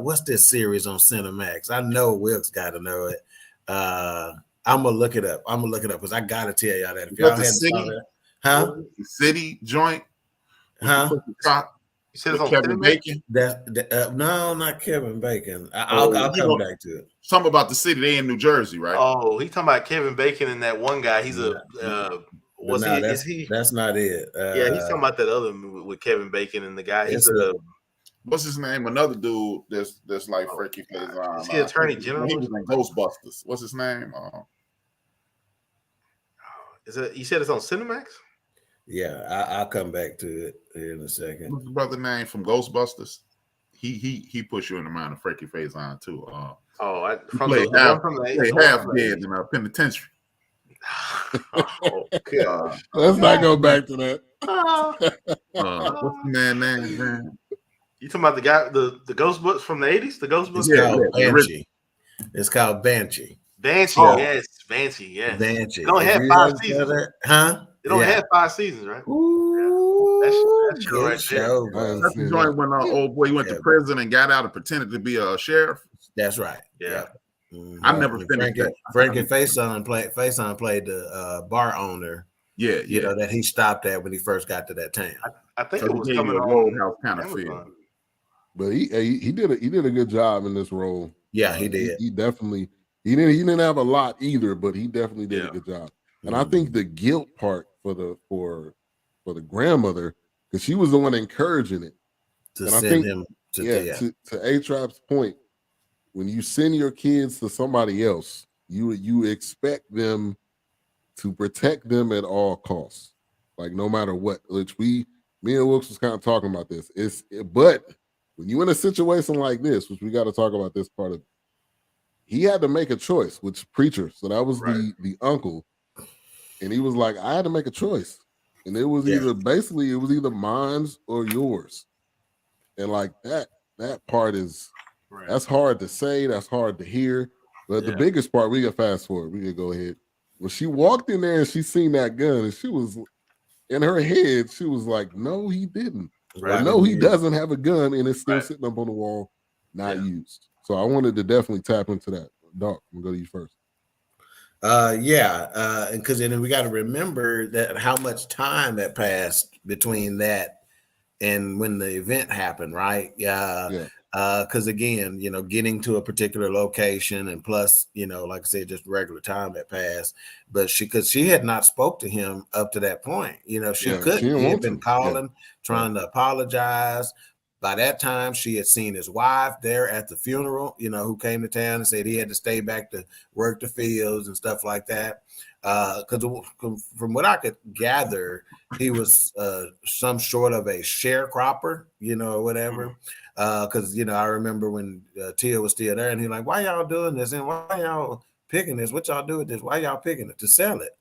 what's this series on Cinemax? I know Wilkes got to know it. I'm gonna look it up. Because I gotta tell y'all that. If y'all hadn't saw that, the city joint, You said it's on Kevin Bacon. No, not Kevin Bacon. I'll come back to it. Something about the city. They in New Jersey, right? Oh, he's talking about Kevin Bacon and that one guy. He's That's not it. Yeah, he's talking about that other movie with Kevin Bacon and the guy. What's his name? Another dude that's like Frankie Faison. Is he Attorney General? He was in Ghostbusters. What's his name? You said it's on Cinemax? Yeah, I'll come back to it in a second. What's the brother name from Ghostbusters? He puts you in the mind of Frankie Faison too. Half dead in a penitentiary. Oh, gosh. Let's not go back to that. What's the man? You talking about the guy, the Ghostbusters from the 80s? The Ghostbusters? Banshee. It's called Banshee. Banshee, yes. Banshee, yes. Banshee. It only had 5 seasons. It only had 5 seasons, right? Ooh, that's true right there. That's the joint when old boy went to prison and got out and pretended to be a sheriff. That's right. Yeah. Mm-hmm. I never finished that. Frankie Faison played the bar owner. Yeah. You know, that he stopped at when he first got to that town. I think it was coming on Roadhouse kind of feel. But he did a good job in this role. Yeah, he did. He definitely he didn't have a lot either, but he definitely did a good job. And I think the guilt part for the grandmother, because she was the one encouraging it. To A-Trap's point, when you send your kids to somebody else, you expect them to protect them at all costs, like no matter what. Which me and Wilkes was kind of talking about this. But when you're in a situation like this, which we got to talk about this part of, he had to make a choice, which preacher. So that was the uncle. and he was like, I had to make a choice. And it was either mine's or yours. And like that part is that's hard to say, that's hard to hear. But the biggest part, we can fast forward. We can go ahead. When she walked in there and she seen that gun, and she was in her head, she was like, no, he didn't. Right. Or no, he doesn't have a gun, and it's still sitting up on the wall, not used. So I wanted to definitely tap into that. Doc, I'm gonna go to you first. Because then we got to remember that how much time had passed between that and when the event happened, right? Because again, getting to a particular location, and plus, like I said, just regular time that passed. But because she had not spoke to him up to that point, she couldn't. He had been calling, trying to apologize. By that time, she had seen his wife there at the funeral, who came to town and said he had to stay back to work the fields and stuff like that. Because from what I could gather, he was some sort of a sharecropper, or whatever. Because, I remember when Tia was still there and he's like, why y'all doing this? And why y'all picking this? What y'all do with this? Why y'all picking it? To sell it.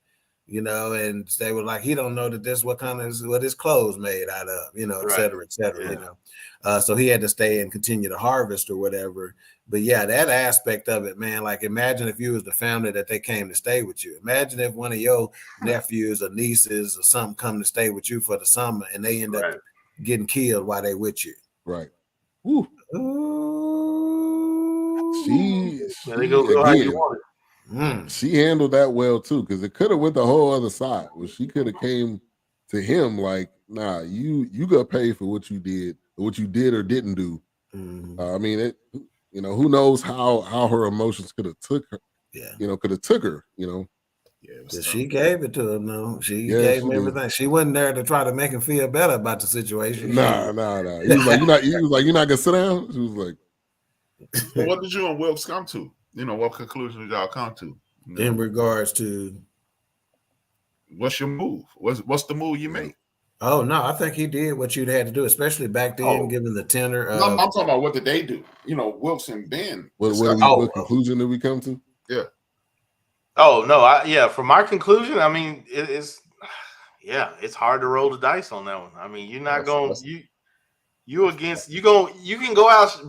And they were like, he don't know that this what his clothes made out of, et cetera, et cetera, so he had to stay and continue to harvest or whatever. But yeah, that aspect of it, man, like imagine if you was the family that they came to stay with you. Imagine if one of your nephews or nieces or something come to stay with you for the summer and they end up getting killed while they with you. Right. Ooh. She handled that well too, because it could have went the whole other side. Well, she could have came to him like, nah, you got paid for what you did or didn't do. I mean, who knows how her emotions could have took her. Could have took her. She gave it to him, though. She gave him everything. Did. She wasn't there to try to make him feel better about the situation. Nah. He was like, you're not gonna sit down. She was like, well, what did you and Wilkes come to? What conclusion did y'all come to? In regards to what's your move? What's the move you make? Oh no, I think he did what you'd had to do, especially back then, given the tenor of. No, I'm talking about what did they do? Wilkes and Ben. What conclusion did we come to? Yeah. Oh no, from my conclusion, I mean it's hard to roll the dice on that one. I mean, you're not going you can go out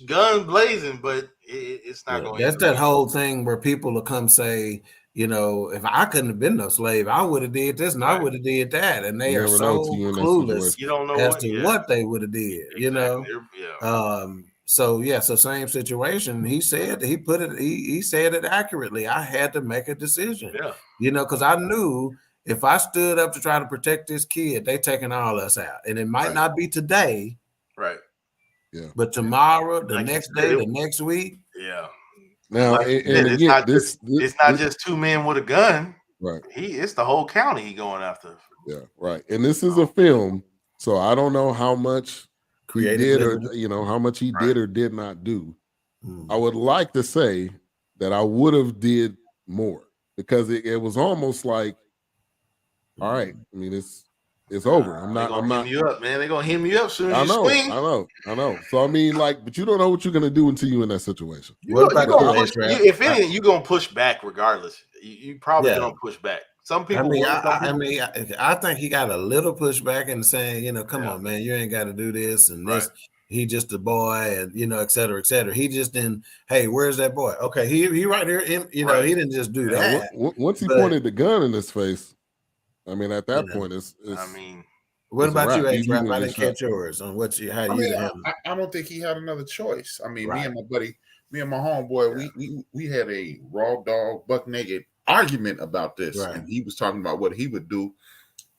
gun blazing, but it's not going. That's that whole thing where people will come say, if I couldn't have been no slave, I would have did this and I would have did that, and they are so clueless you don't know as to what they would have did. So same situation. He said he put it. He said it accurately. I had to make a decision. Because I knew if I stood up to try to protect this kid, they taking all us out, and it might not be today. Right. Yeah. But tomorrow, the next day, the next week. Yeah. Now, it's not just two men with a gun. Right. It's the whole county he going after. Yeah. Right. And this is a film, so I don't know how much he did or how much he did or did not do. I would like to say that I would have did more, because it was almost like, all right. I mean, it's over. I'm not. Hem you up, man. They're gonna hem you up soon. I know. So I mean, but you don't know what you're gonna do until you're in that situation. If anything, you're gonna push back regardless. You probably gonna push back. Some people. I think he got a little pushback and saying, come on, man, you ain't got to do this and this. He just a boy, and et cetera, et cetera. He just didn't. Hey, where's that boy? Okay, he right here. He didn't just do that. Once he pointed the gun in his face. I mean, at that point, it's. What about you, A-Trap? I didn't catch yours on how you handle it. I don't think he had another choice. I mean, me and my homeboy, we had a raw dog, buck naked argument about this, and he was talking about what he would do.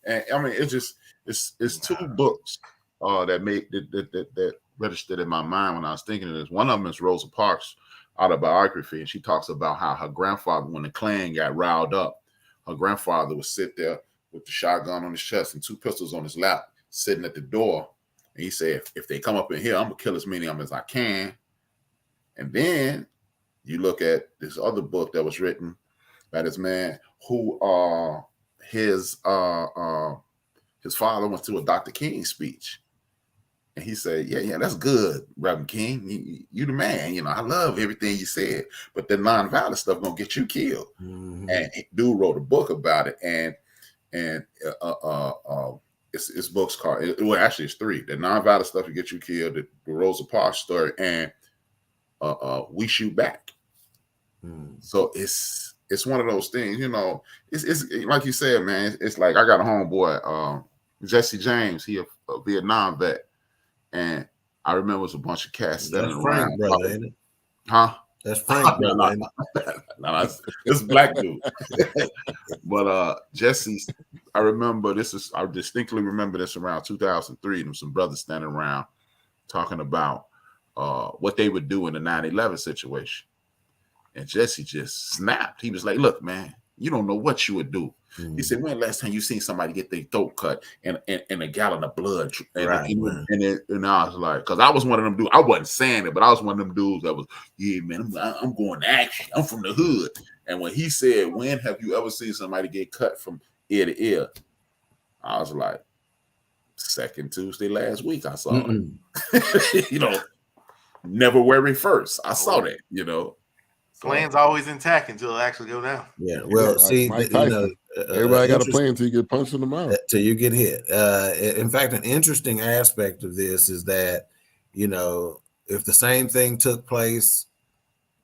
And I mean, it's two books that registered in my mind when I was thinking of this. One of them is Rosa Parks' autobiography, and she talks about how her grandfather, when the Klan got riled up, her grandfather would sit there with the shotgun on his chest and two pistols on his lap, sitting at the door. And he said, if they come up in here, I'm going to kill as many of them as I can. And then you look at this other book that was written by this man who his father went to a Dr. King speech. And he said, yeah, that's good, Reverend King. You the man. You know, I love everything you said, but the nonviolent stuff gonna get you killed. Mm-hmm. And dude wrote a book about it, and it's books called. Well, actually, it's 3: the nonviolent stuff to get you killed, the Rosa Parks story, and We Shoot Back. So it's one of those things, you know. It's like you said, man. It's like I got a homeboy, Jesse James. He a Vietnam vet, and I remember it was a bunch of cats standing That's around. Frank, brother, ain't it? Huh? That's Frank, brother. No, it's black dude. But Jesse, I distinctly remember this around 2003. There was some brothers standing around talking about what they would do in the 9/11 situation. And Jesse just snapped. He was like, look, man, you don't know what you would do. He said, when last time you seen somebody get their throat cut and a gallon of blood? And I was like, because I was one of them dudes. I wasn't saying it, but I was one of them dudes that was, yeah, man, I'm going to action. I'm from the hood. And when he said, when have you ever seen somebody get cut from ear to ear? I was like, second Tuesday last week, I saw it. You know, February 1st. I saw that, you know. Plan's always intact until it actually go down. Yeah, well, see, you know, everybody got a plan until you get punched in the mouth. Till you get hit. In fact, an interesting aspect of this is that, you know, if the same thing took place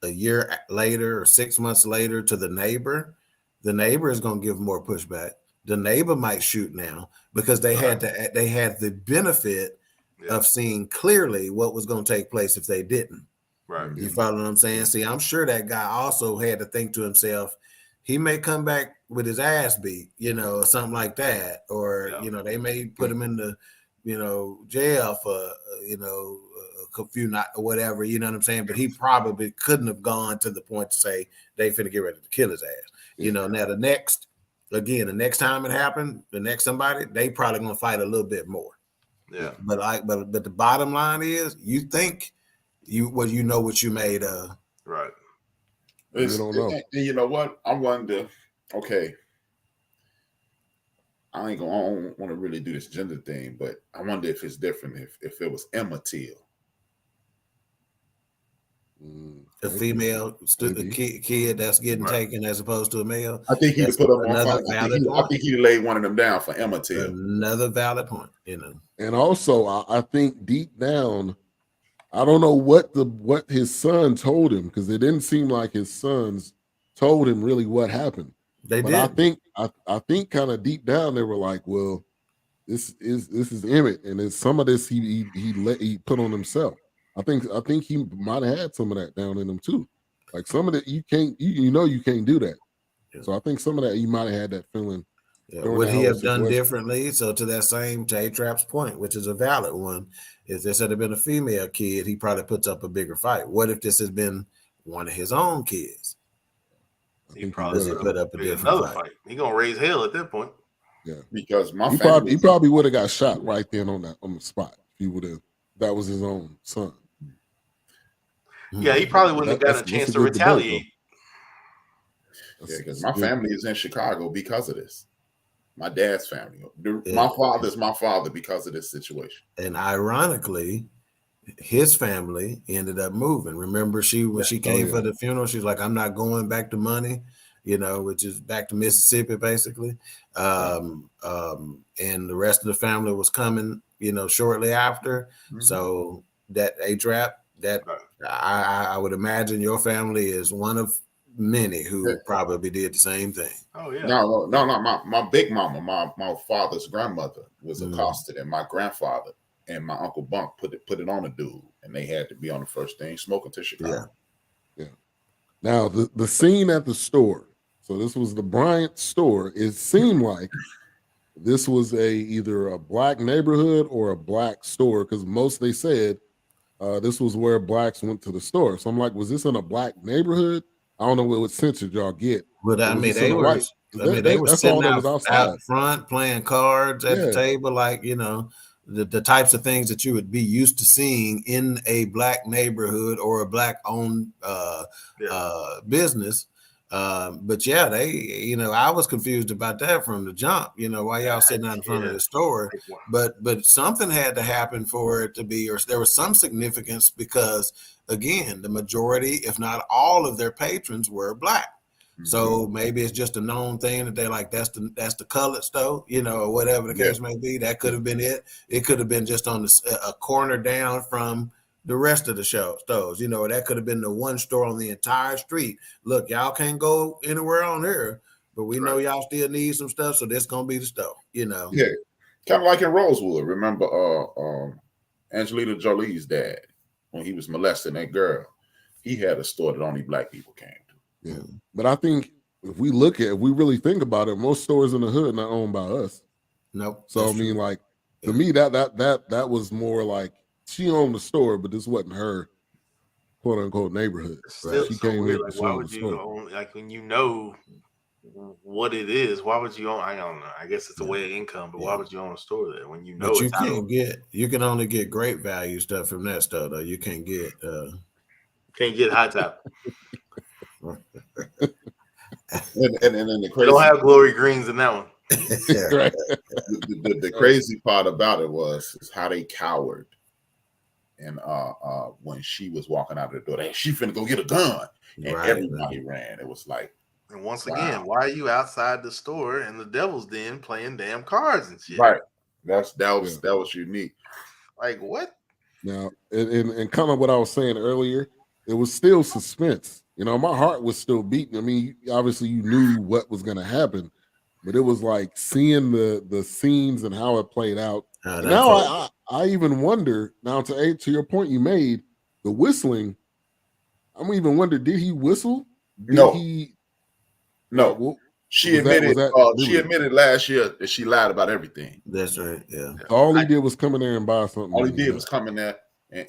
a year later or 6 months later to the neighbor is going to give more pushback. The neighbor might shoot now because they had the benefit of seeing clearly what was going to take place if they didn't. Right. You follow what I'm saying? See, I'm sure that guy also had to think to himself, he may come back with his ass beat, you know, or something like that. Or, you know, they may put him in the, you know, jail for, you know, a few nights or whatever, you know what I'm saying? But he probably couldn't have gone to the point to say they finna get ready to kill his ass. You know, now the next time it happened, the next somebody, they probably gonna fight a little bit more. Yeah. But the bottom line is you think you know what you made of. Right. You don't know. And you know what? I wonder, okay. I don't want to really do this gender thing, but I wonder if it's different if it was Emmett Till. A female kid that's getting taken as opposed to a male. I think he'd put up I think he'd laid one of them down for Emmett Till. Another valid point, you know. And also, I think deep down, I don't know what his son told him, because it didn't seem like his sons told him really what happened. They did. I think kind of deep down they were like, well, this is Emmett, and then some of this he put on himself. I think he might have had some of that down in him too. Like some of that you can't do that. Yeah. So I think some of that you might have had that feeling. Yeah. Would he have done differently? So to that same A-Trap's point, which is a valid one, if this had been a female kid, he probably puts up a bigger fight. What if this has been one of his own kids? He probably put up a different fight. He gonna raise hell at that point. Yeah, because he probably would have got shot right then on the spot. He would have. That was his own son. Yeah, he probably wouldn't have gotten a chance to retaliate. Yeah, because my family is in Chicago because of this. My dad's family. My father's my father because of this situation. And ironically, his family ended up moving. Remember, when she came for the funeral, she was like, I'm not going back to money, you know, which is back to Mississippi, basically. And the rest of the family was coming, you know, shortly after. Mm-hmm. So that A-Trap, I would imagine your family is one of many who probably did the same thing. Oh yeah. No. My big mama, my father's grandmother was accosted, and my grandfather and my Uncle Bunk put it on a dude, and they had to be on the first thing smoking to Chicago. Yeah. Now the scene at the store. So this was the Bryant store. It seemed like this was either a black neighborhood or a black store, because they said this was where blacks went to the store. So I'm like, was this in a black neighborhood? I don't know what sense did y'all get. But I mean, they were sitting out front playing cards at the table, like, you know, the types of things that you would be used to seeing in a black neighborhood or a black owned business. But yeah, they, I was confused about that from the jump. Why y'all sitting out in front of the store? But something had to happen for it to be, or there was some significance because, again, the majority, if not all of their patrons were Black. So maybe it's just a known thing that they're like, that's the colored store, or whatever the case may be. That could have been it. It could have been just on a corner down from the rest of the stores. That could have been the one store on the entire street. Look, y'all can't go anywhere on here, but we know y'all still need some stuff, so this gonna be the store. Yeah, kind of like in Rosewood. Remember, Angelina Jolie's dad, when he was molesting that girl, he had a store that only Black people came to. Yeah, but I think if we really think about it, most stores in the hood not owned by us. Nope. So I mean, like to me, that was more like she owned the store, but this wasn't her quote unquote neighborhood. Right? She came here. Why would you own, like, when you know what it is? Why would you own? I don't know. I guess it's a way of income, but why would you own a store there when you know? But you can only get great value stuff from that store though. You can't get high top. and the crazy, don't have glory greens in that one. Right. The crazy part about it is how they cowered. And when she was walking out of the door, she finna go get a gun, and everybody ran. It was like, and once again, why are you outside the store in the devil's den playing damn cards and shit? Right. That was unique. Like what? Now, and kind of what I was saying earlier, it was still suspense. My heart was still beating. I mean, obviously you knew what was going to happen, but it was like seeing the scenes and how it played out. Now I even wonder, now to your point you made, the whistling, I'm even wonder, did he whistle? No. She admitted last year that she lied about everything. That's right. Yeah. All he did was come in there and buy something. All he did was come in there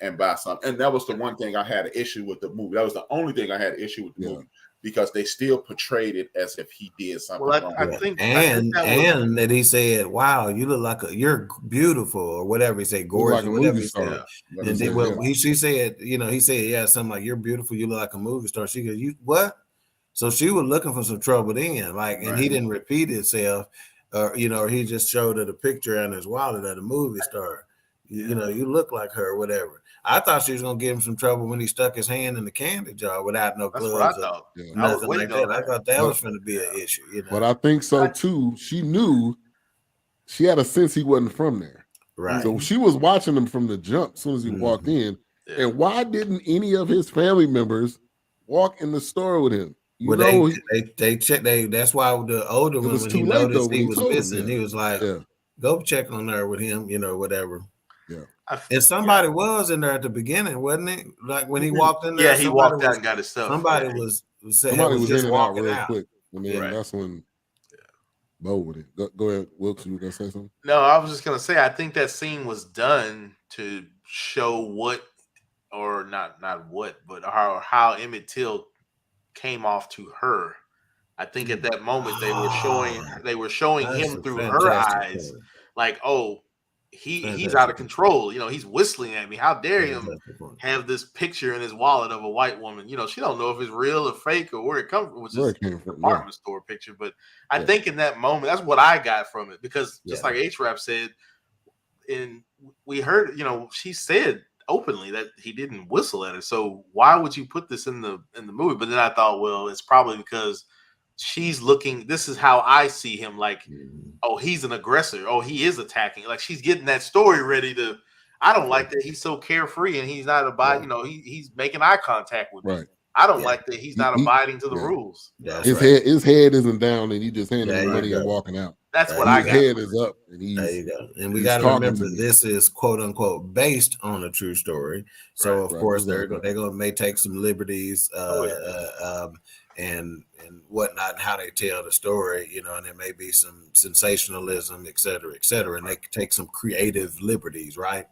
and buy something. And that was the one thing I had an issue with the movie. That was the only thing I had an issue with the movie, because they still portrayed it as if he did something wrong. I think that he said, "Wow, you look like you're beautiful," or whatever he said, gorgeous, like whatever he said. And then she said, he said, "Yeah, something like you're beautiful. You look like a movie star." She goes, "You what?" So she was looking for some trouble then, and he didn't repeat himself, or he just showed her the picture on his wallet of the movie star. You look like her, or whatever. I thought she was gonna give him some trouble when he stuck his hand in the candy jar without no gloves. That's what I thought. Nothing like that. I thought that was going to be an issue. But I think so too. She knew, she had a sense he wasn't from there. Right. So she was watching him from the jump as soon as he walked in. Yeah. And why didn't any of his family members walk in the store with him? They checked. That's why the older one, when he noticed he was missing, he was like, "Go check on her with him," whatever. Yeah. And somebody was in there at the beginning, wasn't it? Like when he walked in there. Yeah, he walked out and got his stuff. Somebody was just in and out real quick, and then that's when Bo with it. Go ahead, Wilkes. You were gonna say something? No, I was just gonna say I think that scene was done to show what, or not what, but how Emmett Till came off to her. I think at that moment they were showing him through her eyes, like, oh, he's out of control. He's whistling at me. How dare him have this picture in his wallet of a white woman? She don't know if it's real or fake or where it comes from, which is a department store picture. But I think in that moment, that's what I got from it, because just like H-Rap said, and we heard, she said openly that he didn't whistle at her. So why would you put this in the movie? But then I thought, well, it's probably because she's looking, this is how I see him, like, oh, he's an aggressor. Oh, he is attacking. Like, she's getting that story ready to, I don't like that he's so carefree and he's not abiding, he's making eye contact with me. I don't like that he's not abiding to the rules. His head isn't down and he just handing the money and walking out. That's what I got. His head is up. And there you go. And we got to remember, this is quote unquote based on a true story. So of course they're may take some liberties and whatnot, and how they tell the story, and there may be some sensationalism, et cetera, and they take some creative liberties, right?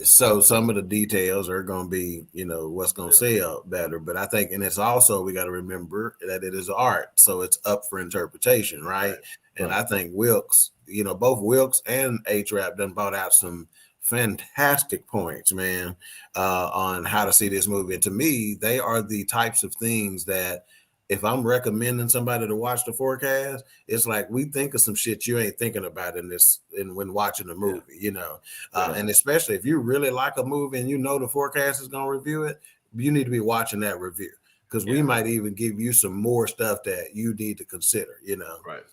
So some of the details are going to be, what's going to sell better. But I think, and it's also, we got to remember that it is art, so it's up for interpretation, right? And I think Wilkes, both Wilkes and H-Rap done brought out some fantastic points, man, on how to see this movie. And to me, they are the types of things that if I'm recommending somebody to watch the Fourcast, it's like we think of some shit you ain't thinking about when watching the movie, you know. And especially if you really like a movie and you know the Fourcast is going to review it, you need to be watching that review, because we might even give you some more stuff that you need to consider, you know. Right.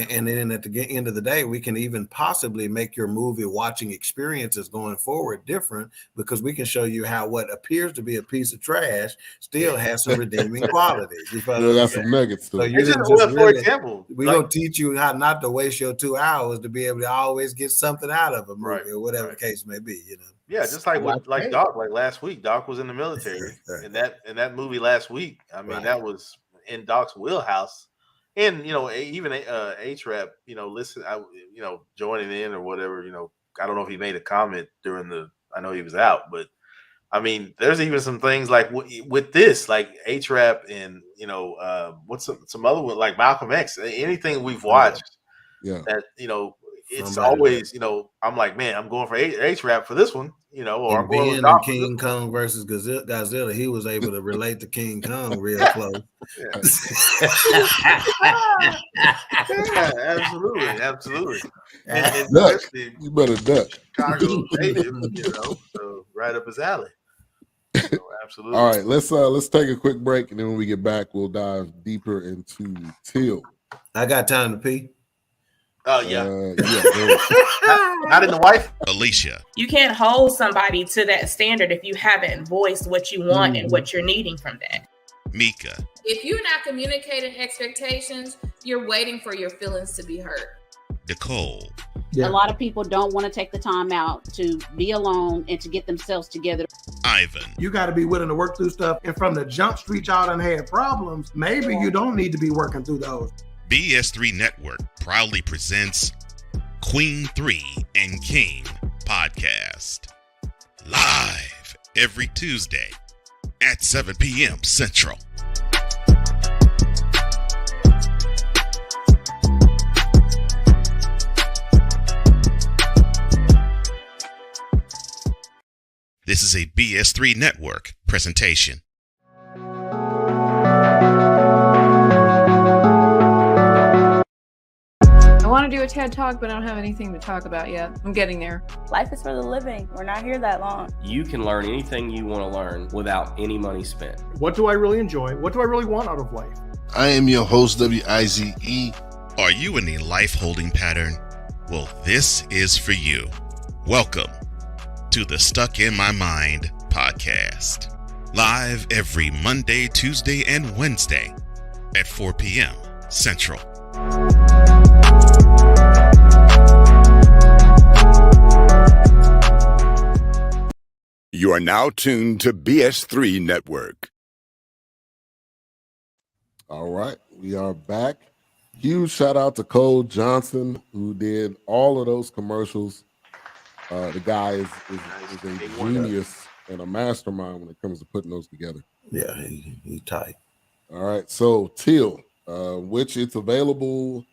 And then at the end of the day, we can even possibly make your movie watching experiences going forward different, because we can show you how what appears to be a piece of trash still has some redeeming qualities. That's some nuggets. So you didn't just for example, we're gonna teach you how not to waste your 2 hours to be able to always get something out of a movie or whatever the case may be, you know. Yeah, just like Doc, like last week, Doc was in the military, and that movie last week, I mean, that was in Doc's wheelhouse. And you know, even H-Rap, you know, joining in or whatever, you know, I don't know if he made a comment I know he was out, but I mean, there's even some things like with this, like H-Rap and you know, what's some other one like Malcolm X, anything we've watched, that you know, it's always, you know, I'm like, man, I'm going for H-Rap for this one, you know, or I'm going with King Kong versus Godzilla. He was able to relate to King Kong real close. Absolutely. And especially you better duck. Chicago native, you know, so right up his alley. So, absolutely. All right, let's take a quick break, and then when we get back, we'll dive deeper into Till. I got time to pee. Oh yeah. Not in the wife. Alicia. You can't hold somebody to that standard if you haven't voiced what you want and what you're needing from that. Mika. If you're not communicating expectations, you're waiting for your feelings to be hurt. Nicole. A lot of people don't want to take the time out to be alone and to get themselves together. Ivan. You got to be willing to work through stuff. And from the jump street, y'all done had problems. Maybe you don't need to be working through those. BS3 Network proudly presents Queen 3 and King podcast. Live every Tuesday at 7 p.m. Central. This is a BS3 Network presentation. I want to do a TED Talk, but I don't have anything to talk about yet. I'm getting there. Life is for the living. We're not here that long. You can learn anything you want to learn without any money spent. What do I really enjoy? What do I really want out of life? I am your host, W-I-Z-E. Are you in a life holding pattern? Well, this is for you. Welcome to the Stuck in My Mind podcast. Live every Monday, Tuesday, and Wednesday at 4 p.m. Central. You are now tuned to BS3 Network. All right, we are back. Huge shout out to Cole Johnson, who did all of those commercials. The guy is a genius and a mastermind when it comes to putting those together. Yeah, he tight. All right, so Till, which it's available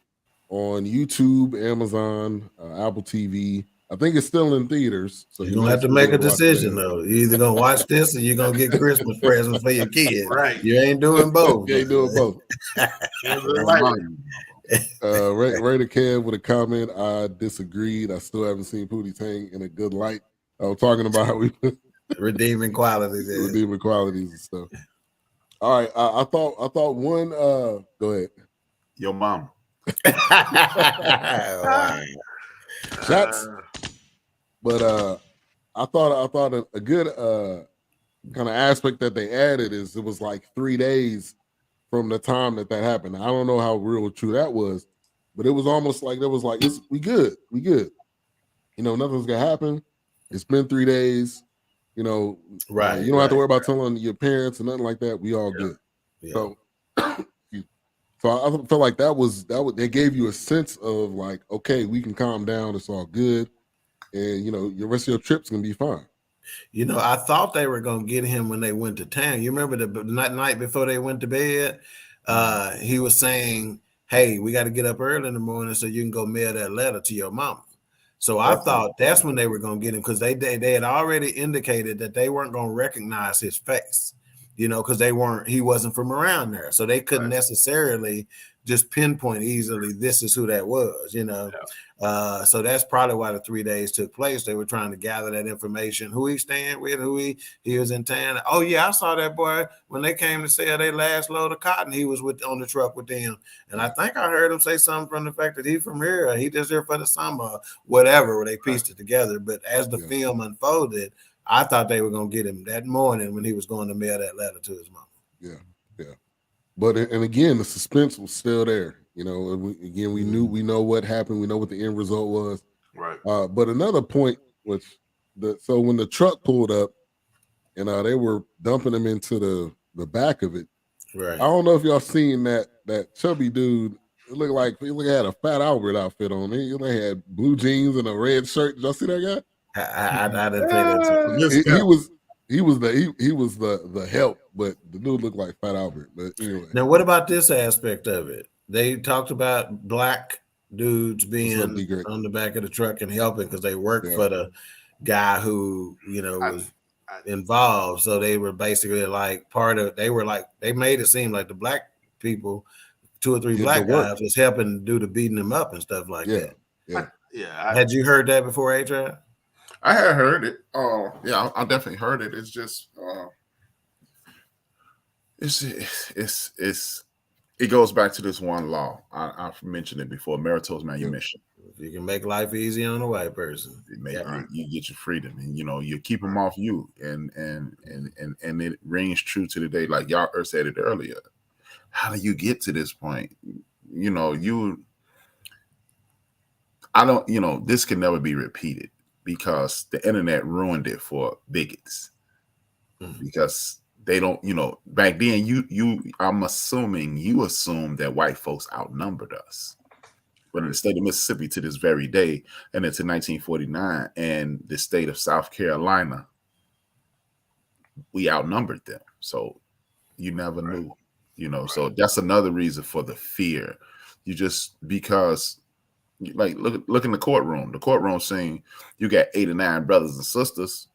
on YouTube, Amazon, Apple TV. I think it's still in theaters. So you're gonna have to make a decision though. You're either gonna watch this or you're gonna get Christmas presents for your kids. Right. You ain't doing both. You ain't doing both. Raider Kev with a comment. I disagreed. I still haven't seen Pootie Tang in a good light. I was talking about how we redeeming qualities. Redeeming qualities and stuff. All right. I thought one go ahead. Your mom. Shots. But I thought a good kind of aspect that they added is it was like 3 days from the time that happened. I don't know how real or true that was, but it was almost like there was like we good. You know, nothing's gonna happen. It's been 3 days. You know, right? You don't have to worry about telling your parents or nothing like that. We all good. Yeah. So I felt like that they gave you a sense of like, okay, we can calm down. It's all good. And, you know, the rest of your trip's going to be fine. You know, I thought they were going to get him when they went to town. You remember the night before they went to bed? He was saying, hey, we got to get up early in the morning so you can go mail that letter to your mama. So I thought that's when they were going to get him, because they had already indicated that they weren't going to recognize his face, because he wasn't from around there. So they couldn't necessarily just pinpoint easily, this is who that was, so that's probably why the 3 days took place. They were trying to gather that information, who he's staying with, he was in town. Oh yeah, I saw that boy when they came to sell their last load of cotton. He was on the truck with them, and I think I heard him say something from the fact that he's from here, or he just here for the summer, whatever. They pieced it together. But as the film unfolded, I thought they were gonna get him that morning when he was going to mail that letter to his mom. Yeah. But and again, the suspense was still there. We know what happened. We know what the end result was. Right. But another point, so when the truck pulled up, and they were dumping him into the back of it. Right. I don't know if y'all seen that chubby dude. It looked like he had a Fat Albert outfit on. He had blue jeans and a red shirt. Did y'all see that guy? I didn't pay that. He was the help, but the dude looked like Fat Albert. But anyway. Now, what about this aspect of it? They talked about black dudes being on the back of the truck and helping because they worked for the guy who was involved. So they were basically like they made it seem like the black people, 2 or 3 black guys, was helping do the beating them up and stuff like that. Had you heard that before, A-Trap? I had heard it. I definitely heard it. It's just it goes back to this one law. I've mentioned it before: meritorious manumission. If you can make life easy on a white person, you get your freedom, and you keep them off you, and it rings true to the day. Like y'all said it earlier. How do you get to this point? This can never be repeated, because the internet ruined it for bigots. Because they don't, back then I'm assuming you assumed that white folks outnumbered us. But in the state of Mississippi to this very day, and it's in 1949, and the state of South Carolina, we outnumbered them. So you never knew, so that's another reason for the fear. Because like look in the courtroom saying you got 8 or 9 brothers and sisters,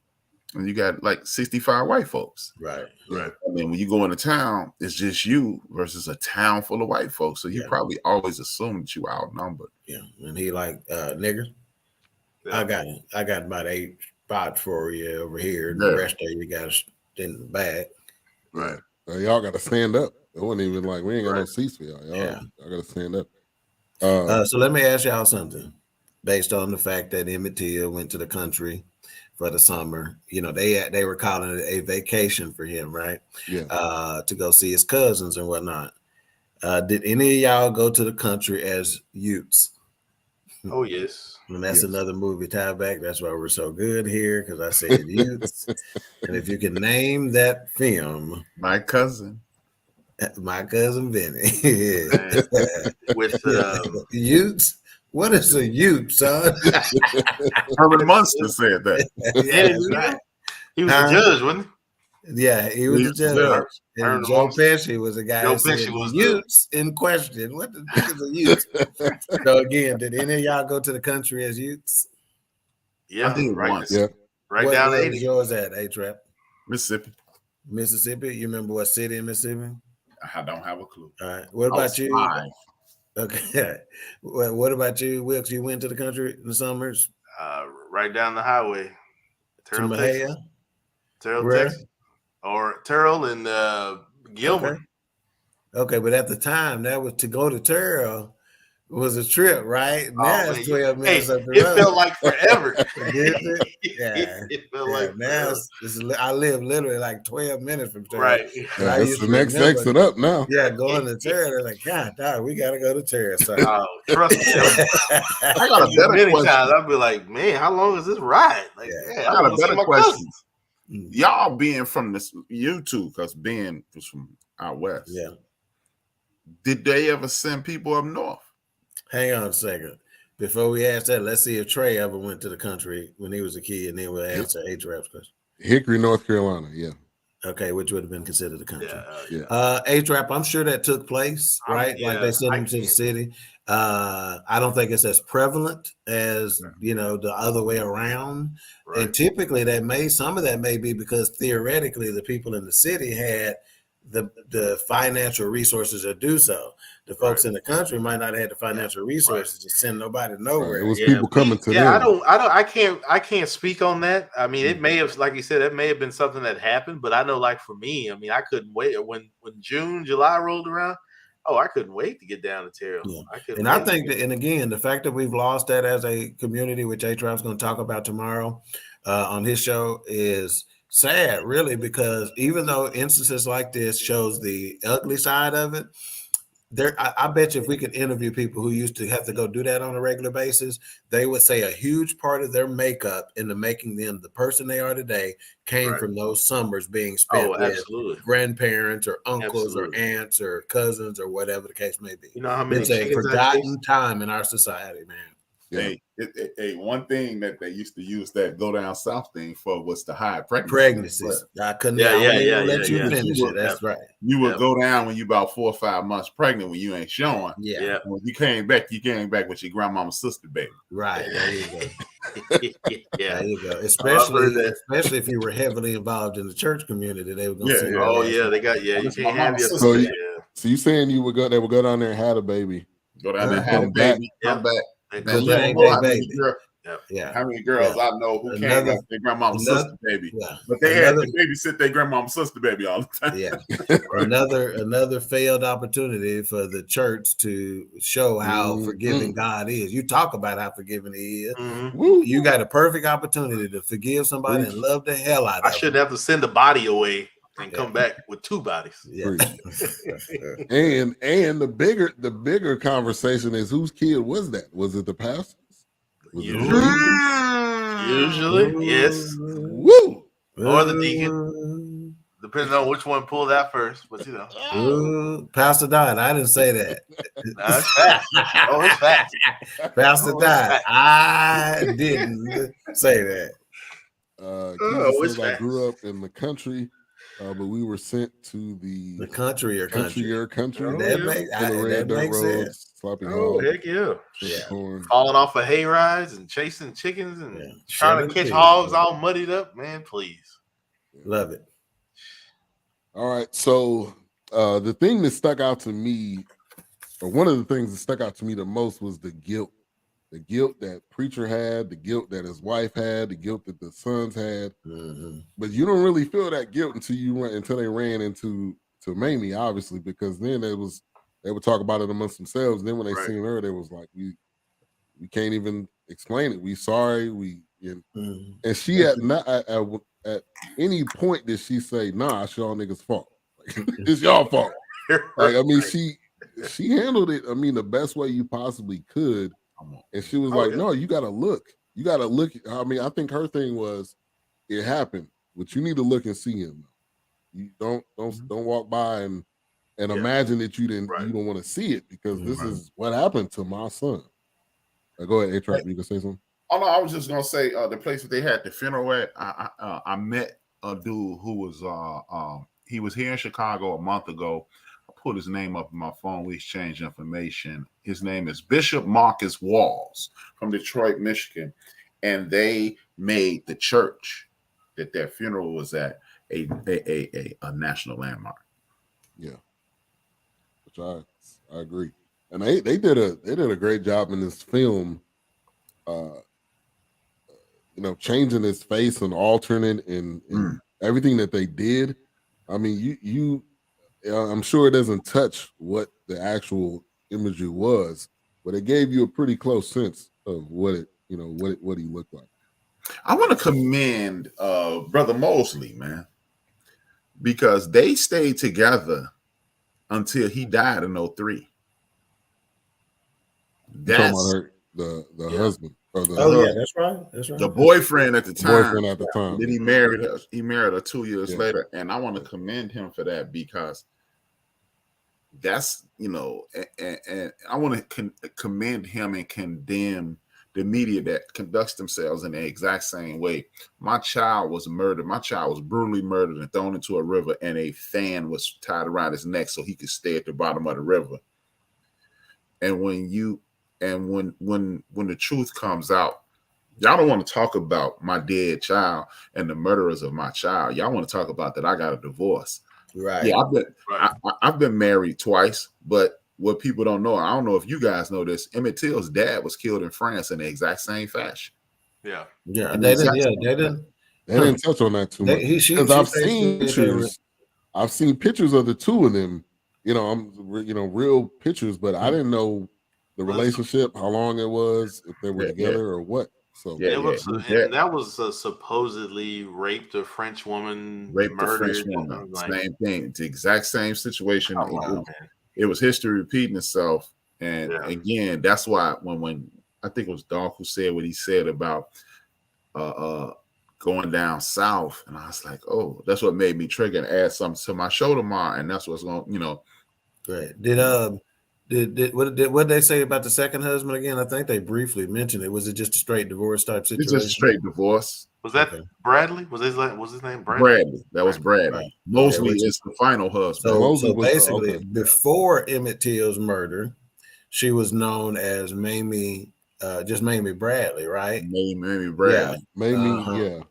and you got like 65 white folks. Right. And then when you go into town, it's just you versus a town full of white folks. So you probably always assume that you are outnumbered. Yeah. And he like nigger. I got about 8 spots for you over here. And the rest of you guys in the back. Right. Y'all got to stand up. It wasn't even like we ain't got no seats for y'all. Y'all got to stand up. So let me ask y'all something. Based on the fact that Emmett Till went to the country for the summer, they were calling it a vacation for him, right? Yeah. To go see his cousins and whatnot. Did any of y'all go to the country as youths? Oh yes. And that's another movie tie back. That's why we're so good here, because I said youths. And if you can name that film, My Cousin Bennett. With youths. What is a youth, son? Herman Munster said that. Right. He was the judge, wasn't he? Yeah, he was the judge. And Joe Pesci was the guy who said youths in question. What the fuck is a youth? So again, did any of y'all go to the country as youths? Yeah, I did once. Yeah. Right down Where 80. was yours at, A-Trap? Mississippi. You remember what city in Mississippi? I don't have a clue. All right. What about you? 5. Okay. What about you, Wilkes? You went to the country in the summers? Right down the highway. To Mahia? Terrell, Texas. Or Terrell and Gilbert. Okay, but at the time, that was to go to Terrell was a trip, right? Now it's 12 minutes up the road. It felt like forever. Did it? Yeah. It felt like now I live literally like 12 minutes from Terrell. Right. That's the next exit up now. Yeah, going to Terrell, they're like, God, dog, we got to go to Terrell. So. Oh, trust me. I got a better question. Times, I'll be like, man, how long is this ride? Like, I got a better question. Y'all being from this, you two, because Ben was from out west. Yeah. Did they ever send people up north? Hang on a second. Before we ask that, let's see if Trey ever went to the country when he was a kid, and then we'll answer A-Trap's question. Hickory, North Carolina, yeah. Okay, which would have been considered the country. Yeah. A-Trap, I'm sure that took place, right? Like they sent him to the city. I don't think it's as prevalent as the other way around. Right. And typically some of that may be because theoretically the people in the city had the financial resources to do so. The folks in the country might not have had the financial resources to send nobody nowhere. It was people coming to them. I can't speak on that. I mean, it may have, like you said, it may have been something that happened, but I know, like for me, I mean, I couldn't wait when June, July rolled around. Oh, I couldn't wait to get down to Terrell. Yeah. I think that, and again, the fact that we've lost that as a community, which A-Trap's going to talk about tomorrow on his show, is sad, really, because even though instances like this shows the ugly side of it, I bet you if we could interview people who used to have to go do that on a regular basis, they would say a huge part of their makeup into making them the person they are today came from those summers being spent with grandparents or uncles or aunts or cousins or whatever the case may be. You know how many it's a forgotten time in our society, man. Yeah. One thing that they used to use that go down south thing for was to hide pregnancies. I couldn't let you finish it. That's right. You would go down when you about 4 or 5 months pregnant when you ain't showing. Yeah. When you came back with your grandmama's sister baby. Right. There you go. There you go. Especially if you were heavily involved in the church community, they were going to say, they got you can't have your sister. So you saying they would go down there and have a baby. Go down there and have a baby, come back. Man, how many girls I know who came back their grandmama's sister baby, but they had to babysit their grandmama's sister baby all the time. Yeah, another failed opportunity for the church to show how forgiving God is. You talk about how forgiving He is. You got a perfect opportunity to forgive somebody and love the hell out of them. I shouldn't have to send the body away and come back with 2 bodies. Yeah. and the bigger conversation is whose kid was that? Was it the pastor's? Usually, yes. Woo! Or the deacon. Depending on which one pulled out first, but Pastor died. I didn't say that. That's fact. Oh, it's fact. Pastor died. I didn't say that. I grew up in the country. But we were sent to the country. That makes sense. Heck yeah. Falling off of hay rides and chasing chickens and trying to catch hogs all muddied up. Man, please. Love it. All right. So the thing that stuck out to me, or one of the things that stuck out to me the most, was the guilt. The guilt that preacher had, the guilt that his wife had, the guilt that the sons had. But you don't really feel that guilt until they ran into Mamie, obviously, because then they would talk about it amongst themselves. Then when they seen her, they was like, we can't even explain it. We sorry. And she at any point did she say, nah, it's y'all niggas' fault. It's y'all fault. Like, I mean, she handled it, I mean, the best way you possibly could. And she was like, no, you got to look. You got to look. I mean, I think her thing was, it happened, but you need to look and see him. You don't walk by and imagine that you don't want to see it, because this is what happened to my son. Go ahead, A-Trap, you can say something. Oh no, I was just gonna say the place that they had the funeral at. I met a dude who was he was here in Chicago a month ago. Put his name up in my phone. We exchanged information. His name is Bishop Marcus Walls from Detroit, Michigan, and they made the church that their funeral was at a national landmark. Yeah, which I agree, and they did a great job in this film. Changing his face and altering it and everything that they did. I mean, I'm sure it doesn't touch what the actual imagery was, but it gave you a pretty close sense of what he looked like. I want to commend Brother Mosley, man, because they stayed together until he died in 2003. That's the husband. That's right. The boyfriend at the time. Then he married her. He married her 2 years later, and I want to commend him for that, because that's and I want to commend him and condemn the media that conducts themselves in the exact same way. My child was murdered. My child was brutally murdered and thrown into a river, and a fan was tied around his neck so he could stay at the bottom of the river. And when the truth comes out, y'all don't want to talk about my dead child and the murderers of my child. Y'all want to talk about that I got a divorce. Right. Yeah, I've been married twice, but what people don't know, I don't know if you guys know this, Emmett Till's dad was killed in France in the exact same fashion. Yeah. Yeah, they didn't touch on that too much. Because I've seen pictures of the two of them. Real pictures, but I didn't know the relationship, how long it was, if they were together or what. So that was a supposedly raped a French woman, murdered. Same thing. It's the exact same situation. It was history repeating itself. And again, that's why when I think it was Doc who said what he said about going down south, and I was like, oh, that's what made me trigger and add something to my show tomorrow, and that's what's going. Great. What did they say about the second husband again? I think they briefly mentioned it. Was it just a straight divorce type situation? It's just straight divorce. Was that Bradley? Was his name Bradley? Bradley. That was Bradley. Right. Mosley is the final husband. So basically, before Emmett Till's murder, she was known as Mamie. Just Mamie Bradley, right? Mamie Bradley. Yeah.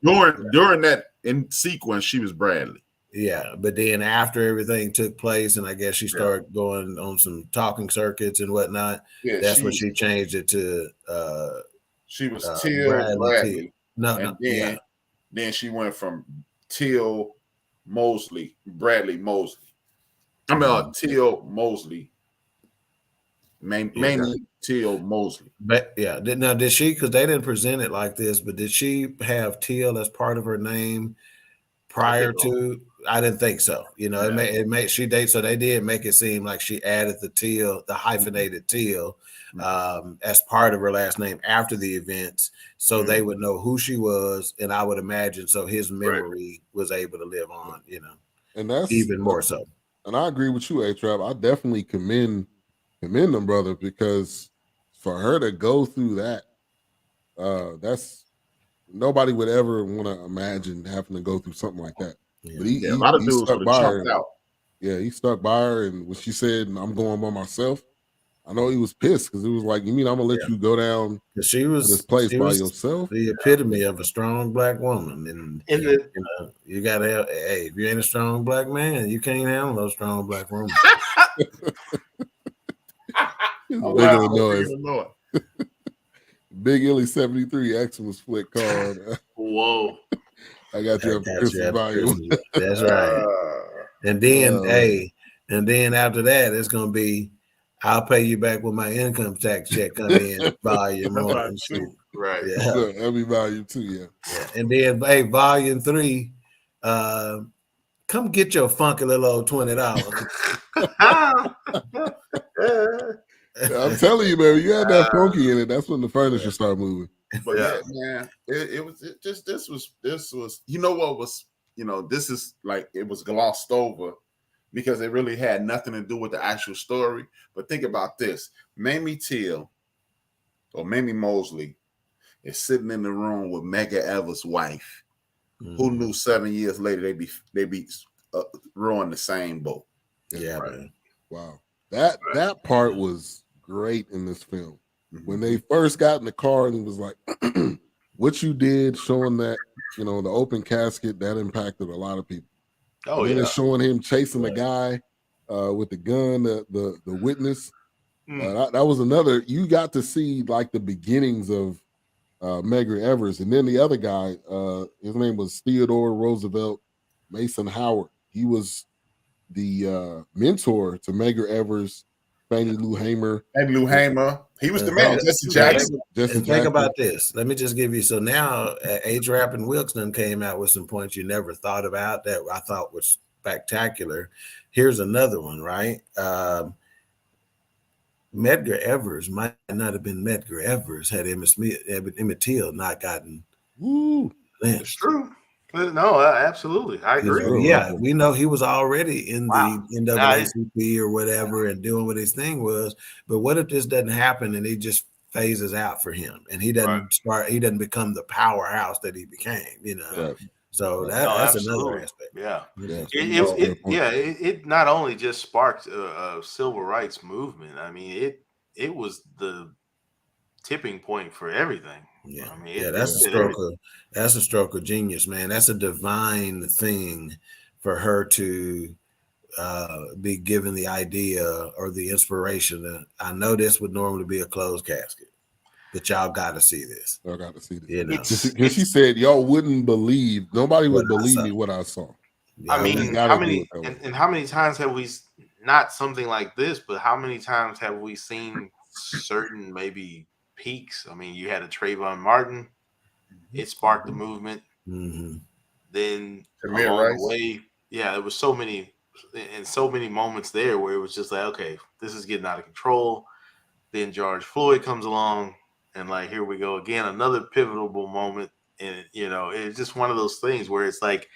During that in sequence, she was Bradley. Yeah, but then after everything took place, and I guess she started going on some talking circuits and whatnot. Yeah, that's when she changed it to. She was Till-Bradley. Then she went from Till-Mobley, Bradley Mosley. Till-Mobley. Mamie Till-Mobley. But now did she? Because they didn't present it like this, but did she have Till as part of her name prior to? I didn't think so. So they did make it seem like she added the Till, the hyphenated Till, as part of her last name after the events, so they would know who she was, and I would imagine so his memory was able to live on. And that's even more so. And I agree with you, A-Trap. I definitely commend them, brother, because for her to go through that, that's nobody would ever want to imagine having to go through something like that. But a lot of dudes stuck would by have her. jumped out. Yeah, he stuck by her, and when she said, "I'm going by myself," I know he was pissed because it was like, "You mean I'm gonna let you go down she was, this place by yourself?" The epitome of a strong black woman, and you gotta have. Hey, if you ain't a strong black man, you can't handle no strong black woman. Big Illy 73 Xmas flick called. Whoa. I got you up for Christmas volume. That's right. And then after that, it's gonna be, I'll pay you back when my income tax check come in, volume 1. Right. Yeah. Sure, that'll be volume 2, yeah. And then volume 3, come get your funky little old $20. I'm telling you, man, you had that funky in it. That's when the furniture started moving. But man, this was this is like it was glossed over because it really had nothing to do with the actual story. But think about this: Mamie Till or Mamie Mosley is sitting in the room with Medgar Evers' wife, who knew 7 years later they be rowing the same boat. Yeah, man. Wow, that part was great in this film. When they first got in the car and it was like, what you did, showing that, the open casket, that impacted a lot of people. Oh, and then it's showing him chasing the guy with the gun, the witness. That was another, you got to see like the beginnings of Medgar Evers. And then the other guy, his name was Theodore Roosevelt Mason Howard. He was the mentor to Medgar Evers, Fannie Lou Hamer. And Lou Hamer. He was the man. Jesse Jackson. Think about this. Let me just give you. So now A-Trap and Wilkes came out with some points you never thought about that I thought was spectacular. Here's another one, right? Medgar Evers might not have been Medgar Evers had Emmett Till not gotten lynched. It's true. No, absolutely. I agree. Yeah, we know he was already in the NAACP or whatever and doing what his thing was. But what if this doesn't happen and he just phases out for him and he doesn't he doesn't become the powerhouse that he became, Right. So that's another aspect. Yeah. It not only just sparked a civil rights movement. I mean, it was the tipping point for everything. Yeah, I mean, that's a stroke of genius, man. That's a divine thing for her to be given the idea or the inspiration. I know this would normally be a closed casket, but y'all got to see this. Y'all got to see this. You know, because she said y'all wouldn't believe. Nobody would believe me what I saw. I mean, how many times have we not something like this, but how many times have we seen certain maybe peaks? I mean, you had a Trayvon Martin, it sparked the movement. Then along the way, there was so many moments there where it was just like, okay, this is getting out of control. Then George Floyd comes along, and like, here we go again, another pivotal moment. And it's just one of those things where it's like,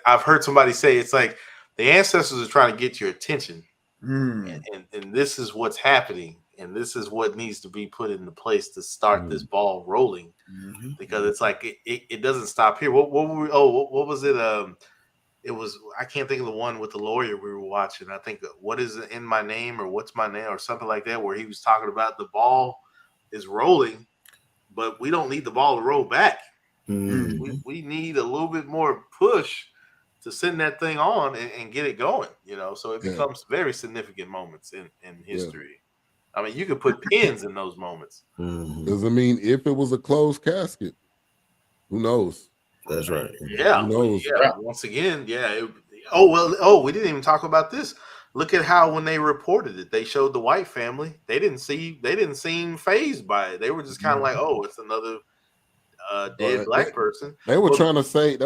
I've heard somebody say it's like the ancestors are trying to get your attention, and this is what's happening, and this is what needs to be put into place to start this ball rolling, because it's like it doesn't stop here. What was it? It was, I can't think of the one with the lawyer we were watching. I think what is it, in my name or what's my name or something like that, where he was talking about the ball is rolling, but we don't need the ball to roll back. We need a little bit more push to send that thing on and get it going, so it becomes very significant moments in history. I mean, you could put pins in those moments. Because I mean, if it was a closed casket, who knows? That's right. Yeah. Who knows? Yeah. Once again, we didn't even talk about this. Look at how when they reported it, they showed the white family. They didn't seem fazed by it. They were just kind of like, oh, it's another dead black person. They were trying to say it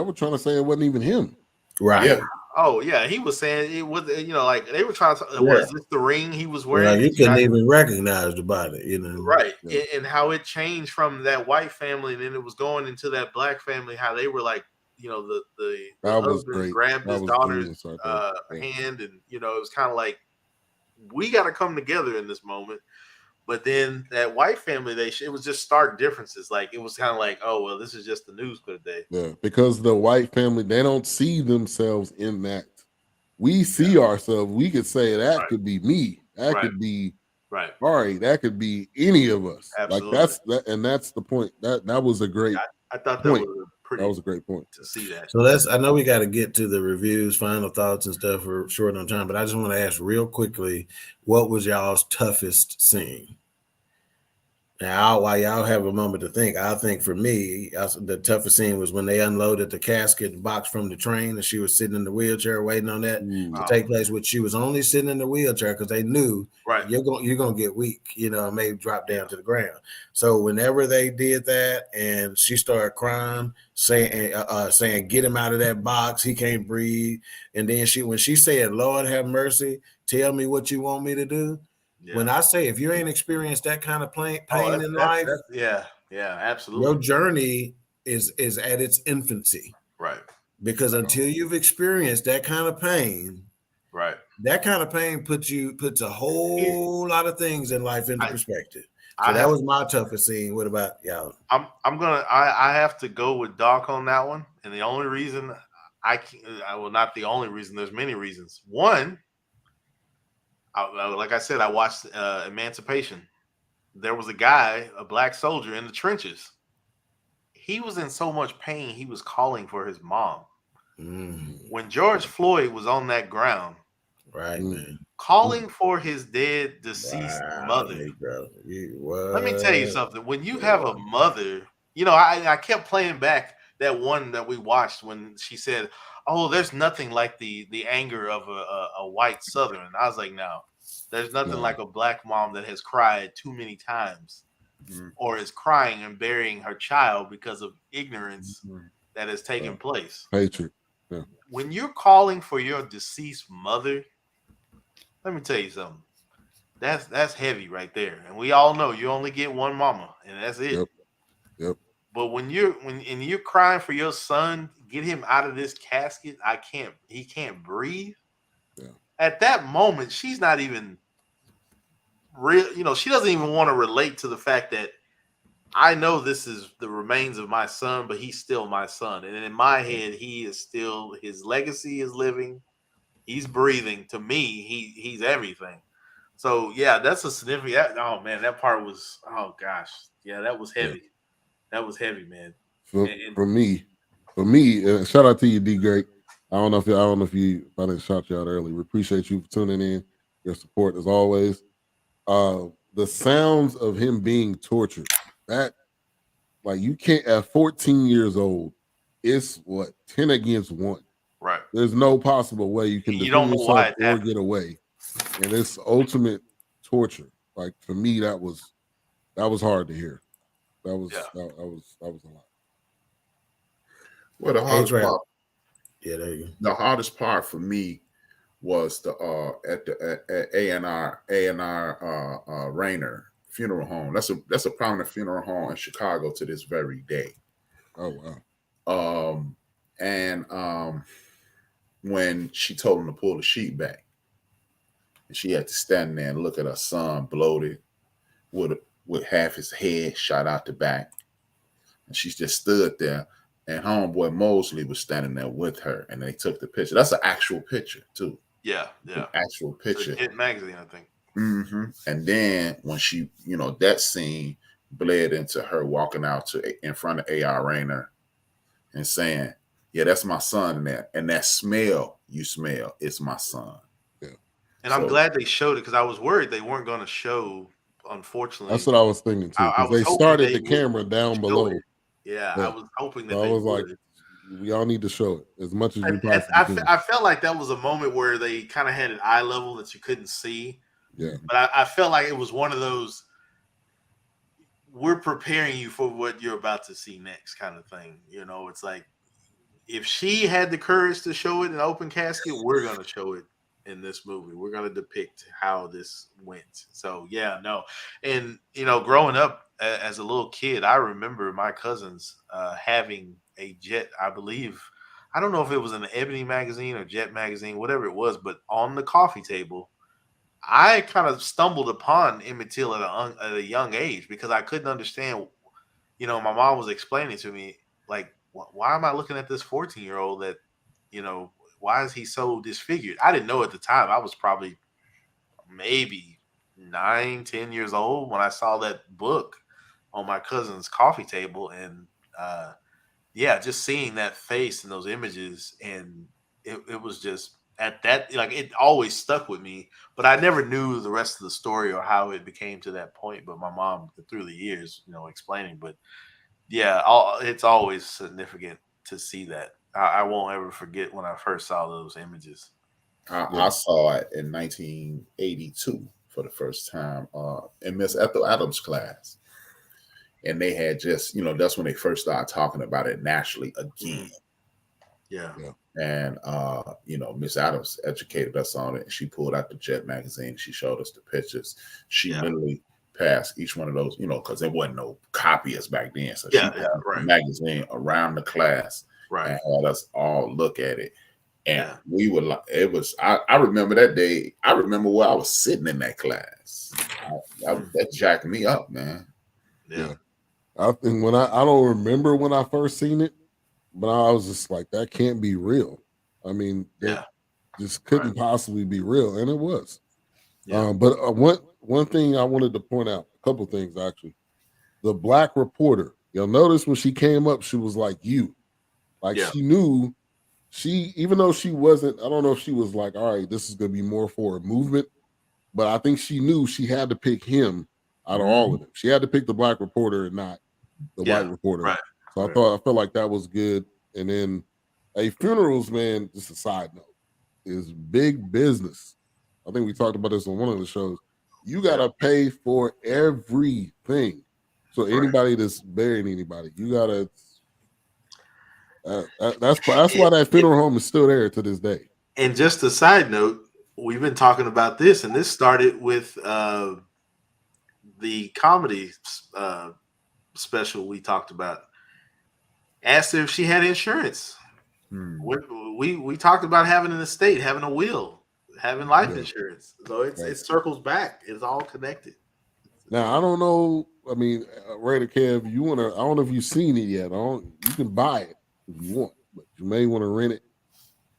wasn't even him. Right. Yeah. Oh yeah, he was saying it was. Like they were trying to. Was this the ring he was wearing? Well, you couldn't even recognize the body. Right. Yeah. And how it changed from that white family, and then it was going into that black family. How they were like, the husband grabbed his daughter's hand, and it was kind of like, we got to come together in this moment. But then that white family, it was just stark differences. Like, it was kind of like, oh, well, this is just the news for the day. Yeah, because the white family, they don't see themselves in that. We see ourselves. We could say that could be me. That could be Ari. That could be any of us. Absolutely. Like that's the point. That was a great. I thought point. That was a great point to see that. So I know we got to get to the reviews, final thoughts, and stuff. We're short on time, but I just want to ask real quickly, what was y'all's toughest scene? Now, while y'all have a moment to think, I think for me, the toughest scene was when they unloaded the casket box from the train, and she was sitting in the wheelchair waiting on that to take place. Which she was only sitting in the wheelchair because they knew you're gonna get weak, maybe drop down to the ground. So whenever they did that, and she started crying, saying, "Get him out of that box. He can't breathe." And then when she said, "Lord have mercy, tell me what you want me to do." Yeah. When I say, if you ain't experienced that kind of pain in life, absolutely, your journey is at its infancy, right? Because until you've experienced that kind of pain, right, that kind of pain puts a whole lot of things in life into perspective. So that was my toughest scene. What about y'all? I have to go with Doc on that one, and the only reason not the only reason. There's many reasons. One. Like I said, I watched Emancipation. There was a guy, a black soldier in the trenches. He was in so much pain, he was calling for his mom. When George Floyd was on that ground, right, man, calling for his deceased mother. Let me tell you something. When you have a mother, I kept playing back that one that we watched when she said, "Oh, there's nothing like the anger of a white Southern." I was like, no, there's nothing like a black mom that has cried too many times or is crying and burying her child because of ignorance that has taken place. Hatred. Yeah. When you're calling for your deceased mother, let me tell you something. That's heavy right there. And we all know you only get one mama, and that's it. Yep. But when you're crying for your son, get him out of this casket. He can't breathe. Yeah. At that moment, she's not even real. She doesn't even want to relate to the fact that I know this is the remains of my son, but he's still my son. And in my head, he is still, his legacy is living. He's breathing. To me, he's everything. So yeah, that's a significant. Oh man, that part was. Oh gosh, yeah, that was heavy. Yeah. That was heavy, man. For me, shout out to you, D. Great. I don't know if I didn't shout you out early. We appreciate you for tuning in. Your support as always. The sounds of him being tortured. That, like, you can't at 14 years old. It's what 10 against 1. Right. There's no possible way you can defend yourself or get away, and it's ultimate torture. Like, for me, that was hard to hear. That was a lot. Well, the hardest part. Yeah, there you go. The hardest part for me was the at A&R Rayner funeral home. That's a prominent funeral home in Chicago to this very day. Oh wow. And when she told him to pull the sheet back, and she had to stand there and look at her son bloated with half his head shot out the back, and she just stood there. And homeboy Mosley was standing there with her, and they took the picture. That's an actual picture too. Yeah. An actual picture. Hit magazine, I think. Mm-hmm. And then when she, that scene bled into her walking out in front of A.R. Rayner and saying, "Yeah, that's my son in there, and that smell you smell, it's my son." Yeah. And I'm glad they showed it because I was worried they weren't going to show. Unfortunately, that's what I was thinking too. Because they started the camera down below. Yeah, I was hoping that I was like, we all need to show it as much as you possibly can. I felt like that was a moment where they kind of had an eye level that you couldn't see. Yeah. But I felt like it was one of those, we're preparing you for what you're about to see next kind of thing. It's like, if she had the courage to show it in open casket, we're going to show it in this movie. We're going to depict how this went. So yeah, no. And, growing up as a little kid, I remember my cousins having a Jet, I believe. I don't know if it was in the Ebony magazine or Jet magazine, whatever it was, but on the coffee table, I kind of stumbled upon Emmett Till at a young age because I couldn't understand. My mom was explaining to me, like, why am I looking at this 14-year-old that, why is he so disfigured? I didn't know at the time. I was probably maybe 9, 10 years old when I saw that book on my cousin's coffee table. And just seeing that face and those images. And it was just at that, like, it always stuck with me, but I never knew the rest of the story or how it became to that point. But my mom, through the years, explaining, but yeah, it's always significant to see that. I won't ever forget when I first saw those images. I saw it in 1982 for the first time in Miss Ethel Adams' class. And they had just, that's when they first started talking about it nationally again. Yeah. And, Miss Adams educated us on it. And she pulled out the Jet magazine. She showed us the pictures. She literally passed each one of those, because there wasn't no copyists back then. So she passed the magazine around the class and had us all look at it. And we were like, I remember that day. I remember where I was sitting in that class. That jacked me up, man. Yeah. I think I don't remember when I first seen it, but I was just like, that can't be real. I mean, that just couldn't possibly be real. And it was. Yeah. But one thing I wanted to point out, a couple things actually. The black reporter, you'll notice when she came up, she was like you. Like she knew, even though she wasn't, I don't know if she was like, all right, this is going to be more for a movement, but I think she knew she had to pick him out of all of them. She had to pick the black reporter and not the white reporter. Right. So I felt like that was good. And then funerals, man, just a side note, is big business. I think we talked about this on one of the shows. You got to pay for everything. So anybody that's burying anybody, you got to, that's why that funeral home is still there to this day. And just a side note, we've been talking about this, and this started with the comedy special we talked about. Asked her if she had insurance. We talked about having an estate, having a will, having life insurance. So it circles back. It's all connected. Now I don't know. I mean, Raider Kev, I don't know if you've seen it yet. You can buy it if you want, but you may want to rent it.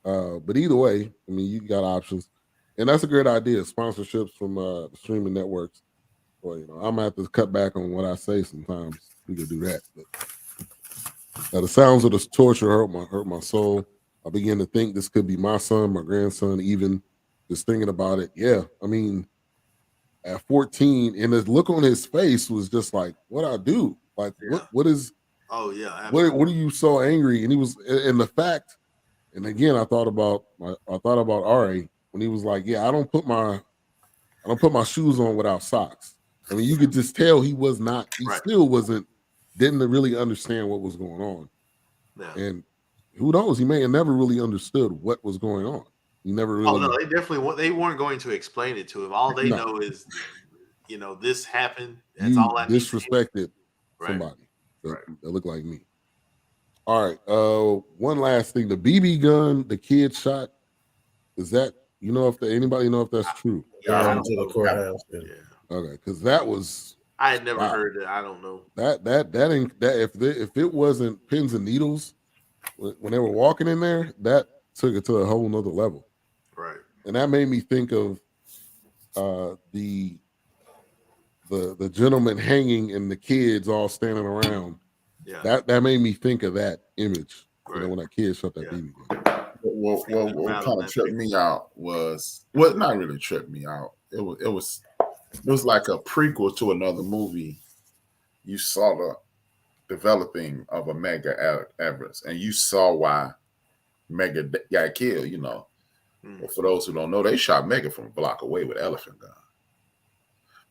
But either way, I mean, you got options. And that's a great idea. Sponsorships from the streaming networks. Well, I'm gonna have to cut back on what I say sometimes. We could do that. But the sounds of this torture hurt my soul. I began to think this could be my son, my grandson, even just thinking about it. Yeah, I mean, at 14, and the look on his face was just like, what I do? Like, what is? Oh yeah. Absolutely. What are you so angry? And he was, and the fact, and again, I thought about Ari when he was like, yeah, I don't put my shoes on without socks. I mean, you could just tell he was not. He still didn't really understand what was going on. Yeah. And who knows? He may have never really understood what was going on. He never really. Oh no, they weren't going to explain it to him. All they know is, this happened. That's all I need. Disrespected somebody that looked like me. All right. One last thing: the BB gun the kid shot. Is that anybody know if that's true? Yeah, into the courthouse. Yeah. Okay, because that was. I had never heard that. I don't know. That if it wasn't pins and needles when they were walking in there, that took it to a whole nother level. Right. And that made me think of the gentleman hanging and the kids all standing around. Yeah. That made me think of that image. Right. When that kid shot that BB gun. What kind of tripped me out was not really tripped me out. It was like a prequel to another movie. You saw the developing of a Medgar Evers, and you saw why Medgar got killed. But for those who don't know, they shot Medgar from a block away with an elephant gun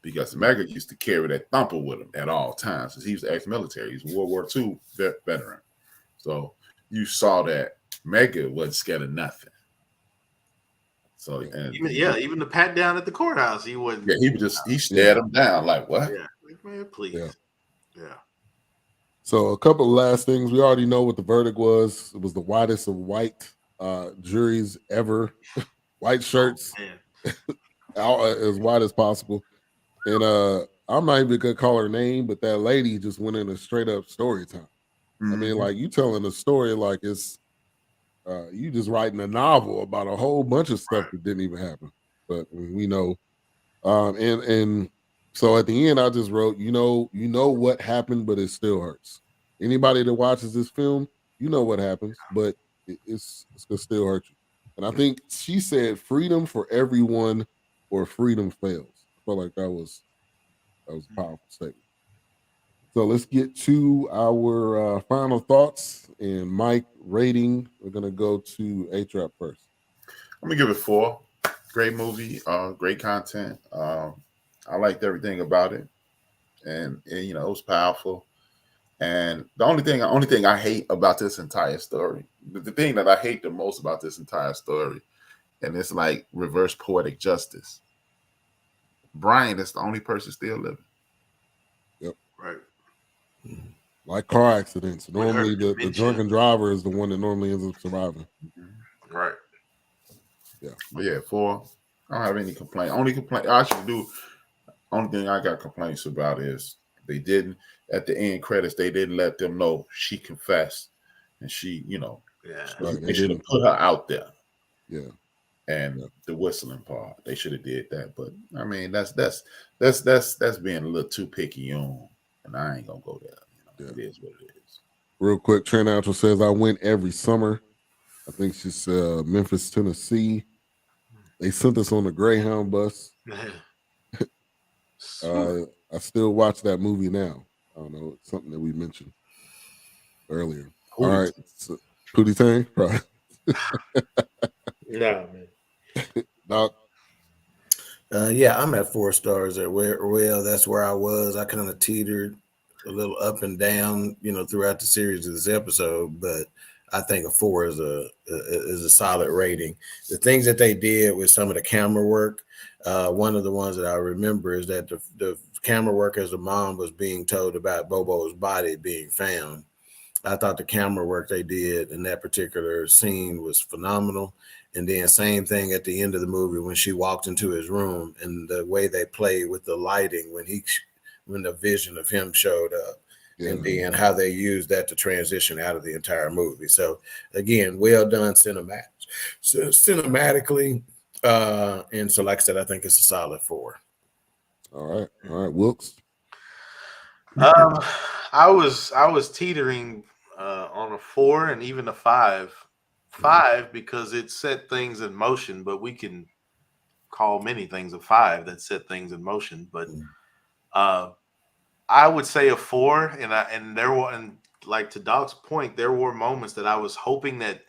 because Medgar used to carry that thumper with him at all times. Because he was ex-military, he's a World War II veteran. So you saw that Medgar wasn't scared of nothing. So even the pat down at the courthouse, he wasn't. Yeah, he stared him down like what? Yeah, like, man, please. Yeah. So a couple of last things. We already know what the verdict was. It was the whitest of white juries ever. White shirts, as white as possible. And I'm not even gonna call her name, but that lady just went in a straight up story time. Mm-hmm. I mean, like you telling a story like it's. You just writing a novel about a whole bunch of stuff that didn't even happen, but we know. And so at the end, I just wrote, you know what happened, but it still hurts. Anybody that watches this film, you know what happens, but it's gonna still hurt you. And I think she said, "Freedom for everyone, or freedom fails." I felt like that was a powerful statement. So let's get to our final thoughts and Mike rating. We're going to go to A-Trap first. I'm going to give it 4. Great movie, great content. I liked everything about it. And it was powerful. And the only thing I hate about this entire story, the thing that I hate the most about this entire story, and it's like reverse poetic justice. Brian is the only person still living. Yep. Right. Like car accidents. Normally the drunken driver is the one that normally ends up surviving. Right. Yeah. But yeah, 4. I don't have any complaint. Only thing I got complaints about is they didn't, at the end credits, they didn't let them know she confessed. And she, they should have put her out there. Yeah. And the whistling part, they should have did that. But I mean, that's being a little too picky on. And I ain't gonna go there. It is what it is. Real quick, Trent Outro says I went every summer. I think she's Memphis, Tennessee. They sent us on the Greyhound bus. I still watch that movie now. I don't know, it's something that we mentioned earlier. All right, so, Pootie Tang, right? No, man. Doc. Yeah, I'm at 4 stars at well. That's where I was. I kind of teetered a little up and down, throughout the series of this episode, but I think a 4 is a solid rating. The things that they did with some of the camera work, one of the ones that I remember is that the camera work as the mom was being told about Bobo's body being found. I thought the camera work they did in that particular scene was phenomenal. And then same thing at the end of the movie when she walked into his room and the way they played with the lighting when the vision of him showed up. Yeah. And then how they used that to transition out of the entire movie. So again, well done cinematically. And so, like I said, I think it's a solid 4. All right, Wilkes. I was teetering on a 4 and even a 5. 5 because it set things in motion, but we can call many things a 5 that set things in motion. But I would say a 4, and there were, and like to Doc's point, there were moments that I was hoping that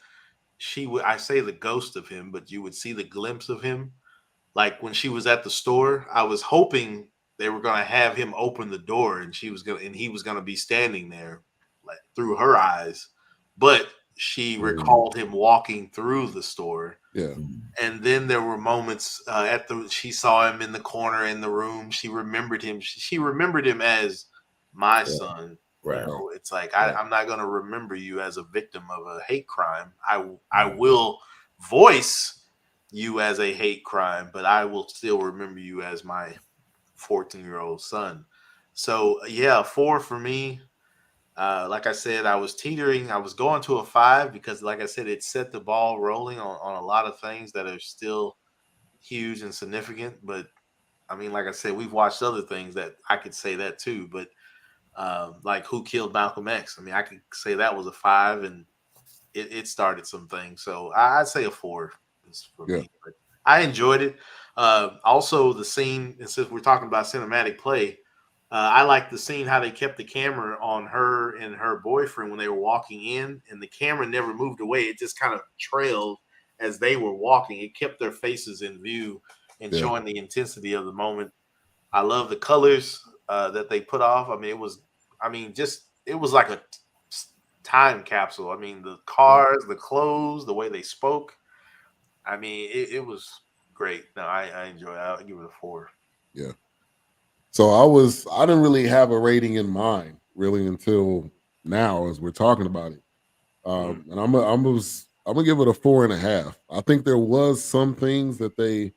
she would. I say the ghost of him, but you would see the glimpse of him. Like when she was at the store, I was hoping they were going to have him open the door, and he was going to be standing there, like through her eyes. But she recalled him walking through the store. Yeah. And then there were moments she saw him in the corner in the room. She remembered him. She remembered him as my son. Right. You know, it's like, I'm not going to remember you as a victim of a hate crime. I will voice you as a hate crime, but I will still remember you as my 14-year-old son. So yeah, 4 for me. Like I said, I was teetering. I was going to a 5 because, like I said, it set the ball rolling on a lot of things that are still huge and significant. But I mean, like I said, we've watched other things that I could say that too. But like Who Killed Malcolm X? I mean, I could say that was a 5, and it started some things. So I'd say a 4 for me. But I enjoyed it. Also, the scene, and since we're talking about cinematic play, I like the scene how they kept the camera on her and her boyfriend when they were walking in, and the camera never moved away. It just kind of trailed as they were walking. It kept their faces in view and showing the intensity of the moment. I love the colors that they put off. I mean, it was like a time capsule. I mean, the cars, the clothes, the way they spoke. I mean, it was great. No, I enjoy it. I'll give it a 4. Yeah. So I didn't really have a rating in mind really until now as we're talking about it. And I'm gonna give it a 4.5. I think there was some things that they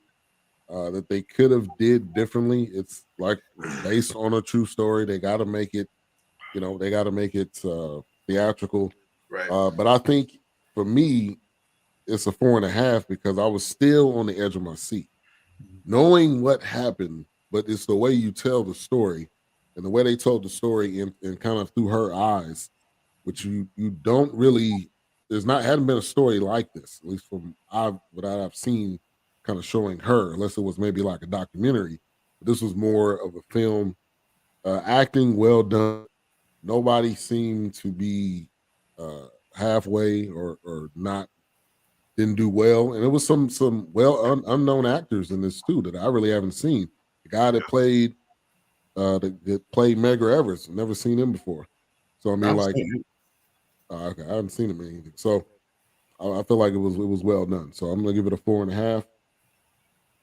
could have did differently. It's like based on a true story. They got to make it, theatrical. Right. But I think for me, it's a 4.5 because I was still on the edge of my seat, knowing what happened. But it's the way you tell the story, and the way they told the story in kind of through her eyes, which you don't really. Hadn't been a story like this, at least from what I've seen, kind of showing her, unless it was maybe like a documentary. But this was more of a film, acting well done. Nobody seemed to be halfway or not. Didn't do well, and it was some unknown actors in this too that I really haven't seen. The guy that played Medgar Evers, never seen him before. So I mean, okay, I haven't seen him in anything. So I feel like it was well done. So I'm gonna give it a 4.5.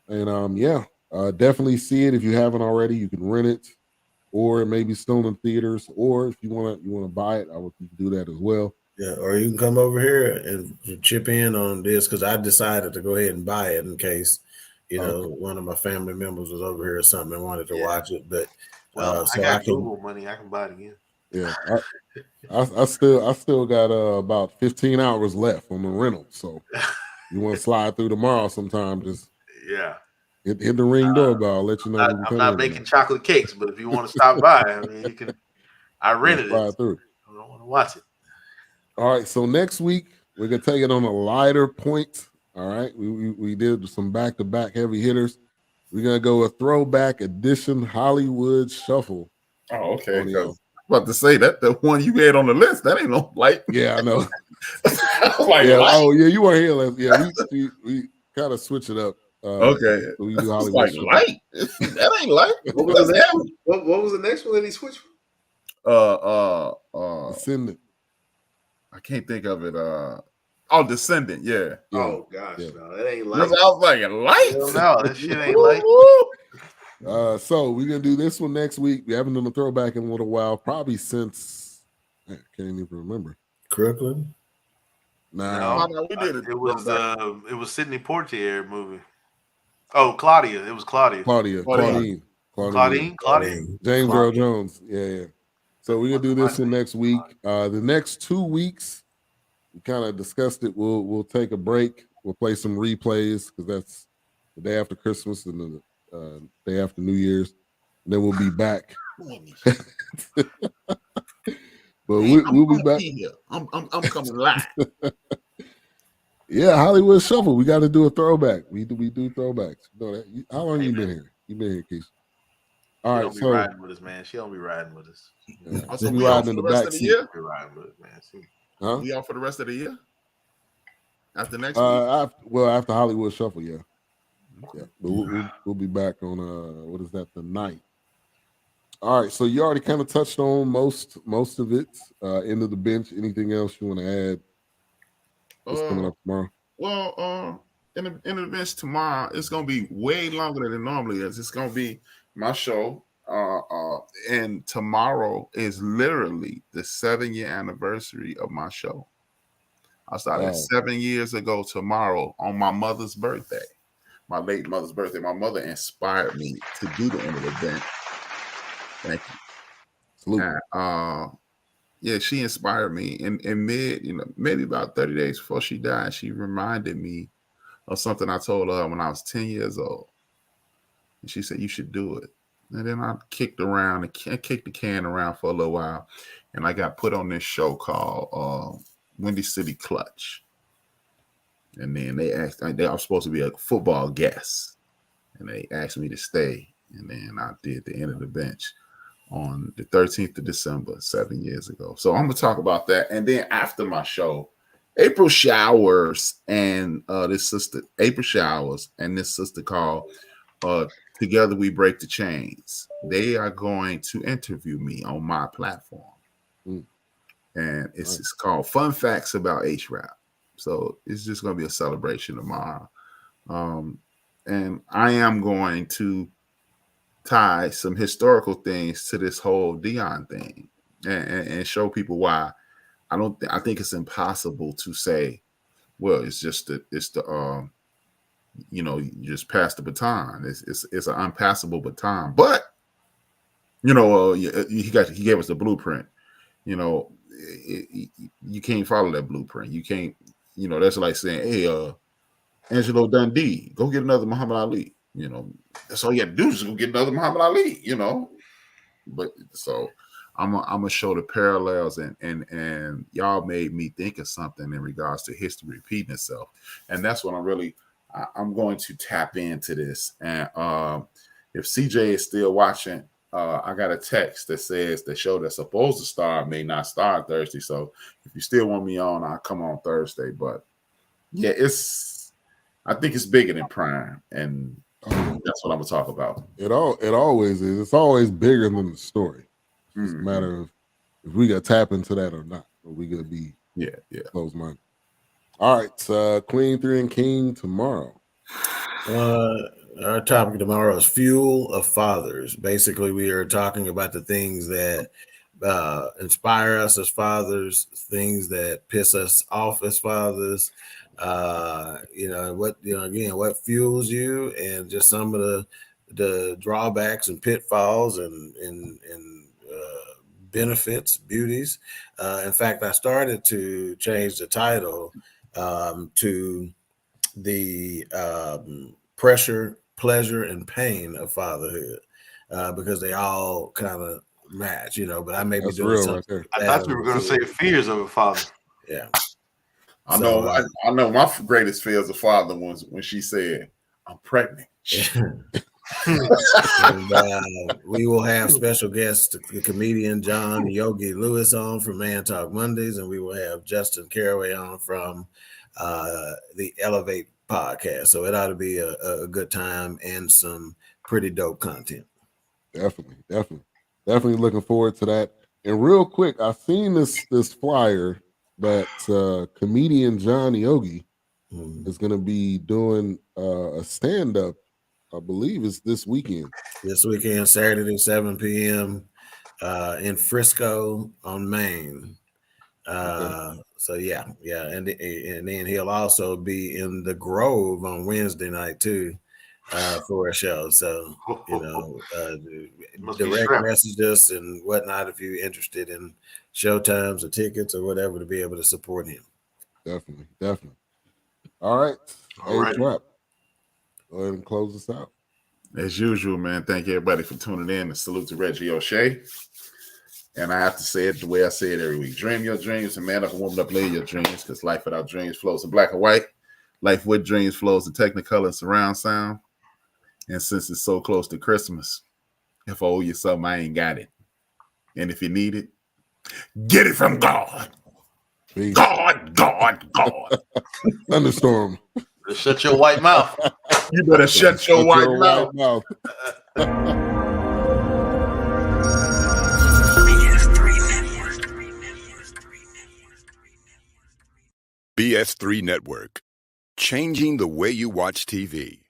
And definitely see it if you haven't already. You can rent it, or it may be still in theaters. Or if you wanna buy it, you can do that as well. Yeah, or you can come over here and chip in on this because I decided to go ahead and buy it in case one of my family members was over here or something and wanted to watch it. But so I got Google money, I can buy it again. Yeah, I still got about 15 hours left on the rental. So you want to slide through tomorrow sometime? Just hit the ring doorbell. I'll let you know. I'm not making chocolate cakes, but if you want to stop by, I mean, you can. I rented it. I don't want to watch it. All right, so next week we're gonna take it on a lighter point. All right, we did some back-to-back heavy hitters. We're gonna go a throwback edition Hollywood shuffle. Oh, okay. About to say that the one you had on the list, that ain't no light. Yeah, I know. Like, oh yeah, you weren't here last. Yeah, we kind of switch it up. Okay, so we do Hollywood like light. That ain't light. What was the next one? What was the next one that he switched? Descendant. I can't think of it. Descendant. Yeah. Oh gosh, no, that ain't light. I was like, light. No, that shit ain't light. So we're gonna do this one next week. We haven't done a throwback in a little while, probably since I can't even remember. Crooklyn? Nah, no, we did it. It was Sidney Poitier movie. Oh, Claudia. It was Claudia. Claudine. James Earl Jones. Yeah. So we're gonna do this one next week. The next 2 weeks, we kind of discussed it. We'll take a break. We'll play some replays because the day after Christmas and the day after New Year's. And then we'll be back. But we'll be back. I'm coming live. Yeah, Hollywood Shuffle. We got to do a throwback. We do throwbacks. You know that. How long you been here? You been here, Keisha? All right, She don't be riding with us, man. She don't be riding with us. Yeah. So we riding in the back seat. Be riding with us, man. Huh? We out for the rest of the year? After next week? After Hollywood Shuffle, yeah. Yeah, but we'll be back on what is that, the 9th. All right, so you already kind of touched on most of it. End of the bench. Anything else you want to add? What's coming up tomorrow? Well, in the bench tomorrow, it's gonna be way longer than it normally is. It's gonna be my show. And tomorrow is literally the 7-year anniversary of my show. I started 7 years ago tomorrow on my mother's birthday. My late mother's birthday. My mother inspired me to do the end of the bench. Thank you. Yeah, she inspired me. In maybe about 30 days before she died, she reminded me of something I told her when I was 10 years old. And she said, you should do it. And then I kicked the can around for a little while. And I got put on this show called Windy City Clutch. And then they asked, I was supposed to be a football guest. And they asked me to stay. And then I did the end of the bench on the 13th of December, 7 years ago. So I'm going to talk about that. And then after my show, April Showers and this sister called Together We Break the Chains. They are going to interview me on my platform. And it's called Fun Facts About H-Rap. So it's just going to be a celebration tomorrow. And I am going to tie some historical things to this whole Dion thing and show people why I think it's impossible to say, well, it's the you just pass the baton. It's an unpassable baton. But he gave us the blueprint. You can't follow that blueprint. You can't. That's like saying, hey, Angelo Dundee, go get another Muhammad Ali. That's all you got to do is go get another Muhammad Ali. But so I'm gonna show the parallels and y'all made me think of something in regards to history repeating itself, and that's what I'm going to tap into this. And if CJ is still watching, I got a text that says the show that's supposed to start may not start Thursday. So if you still want me on, I'll come on Thursday. But yeah, I think it's bigger than Prime, and that's what I'm gonna talk about. It always is. It's always bigger than the story. It's just a matter of if we got to tap into that or not. Or we gonna be close-minded. All right, Queen 3 and King tomorrow. Our topic tomorrow is fuel of fathers. Basically, we are talking about the things that inspire us as fathers, things that piss us off as fathers. What fuels you, and just some of the drawbacks and pitfalls and benefits, beauties. In fact, I started to change the title to the pressure, pleasure, and pain of fatherhood, because they all kind of match, but I may be doing something. Right, I thought you were going to say fears of a father. Yeah. I know my greatest fear as a father was when she said, I'm pregnant. And, we will have special guests, the comedian John Yogi Lewis on from Man Talk Mondays, and we will have Justin Caraway on from the Elevate podcast. So it ought to be a good time and some pretty dope content. Definitely looking forward to that. And real quick, I've seen this flyer that comedian John Yogi is going to be doing a stand-up, I believe it's this weekend. This weekend, Saturday, 7 p.m. In Frisco on Main. So yeah, and then he'll also be in the Grove on Wednesday night too for a show. So direct message us and whatnot if you're interested in show times or tickets or whatever to be able to support him. Definitely. All right. All right. Trap. Go ahead and close us out. As usual, man, thank everybody for tuning in. And salute to Reggie O'Shea. And I have to say it the way I say it every week. Dream your dreams and man up and woman up, live your dreams, because life without dreams flows in black and white. Life with dreams flows in Technicolor and surround sound. And since it's so close to Christmas, if I owe you something, I ain't got it. And if you need it, get it from God. Peace. God. Thunderstorm. Shut your white mouth. You better shut your white mouth. BS3 Network. Changing the way you watch TV.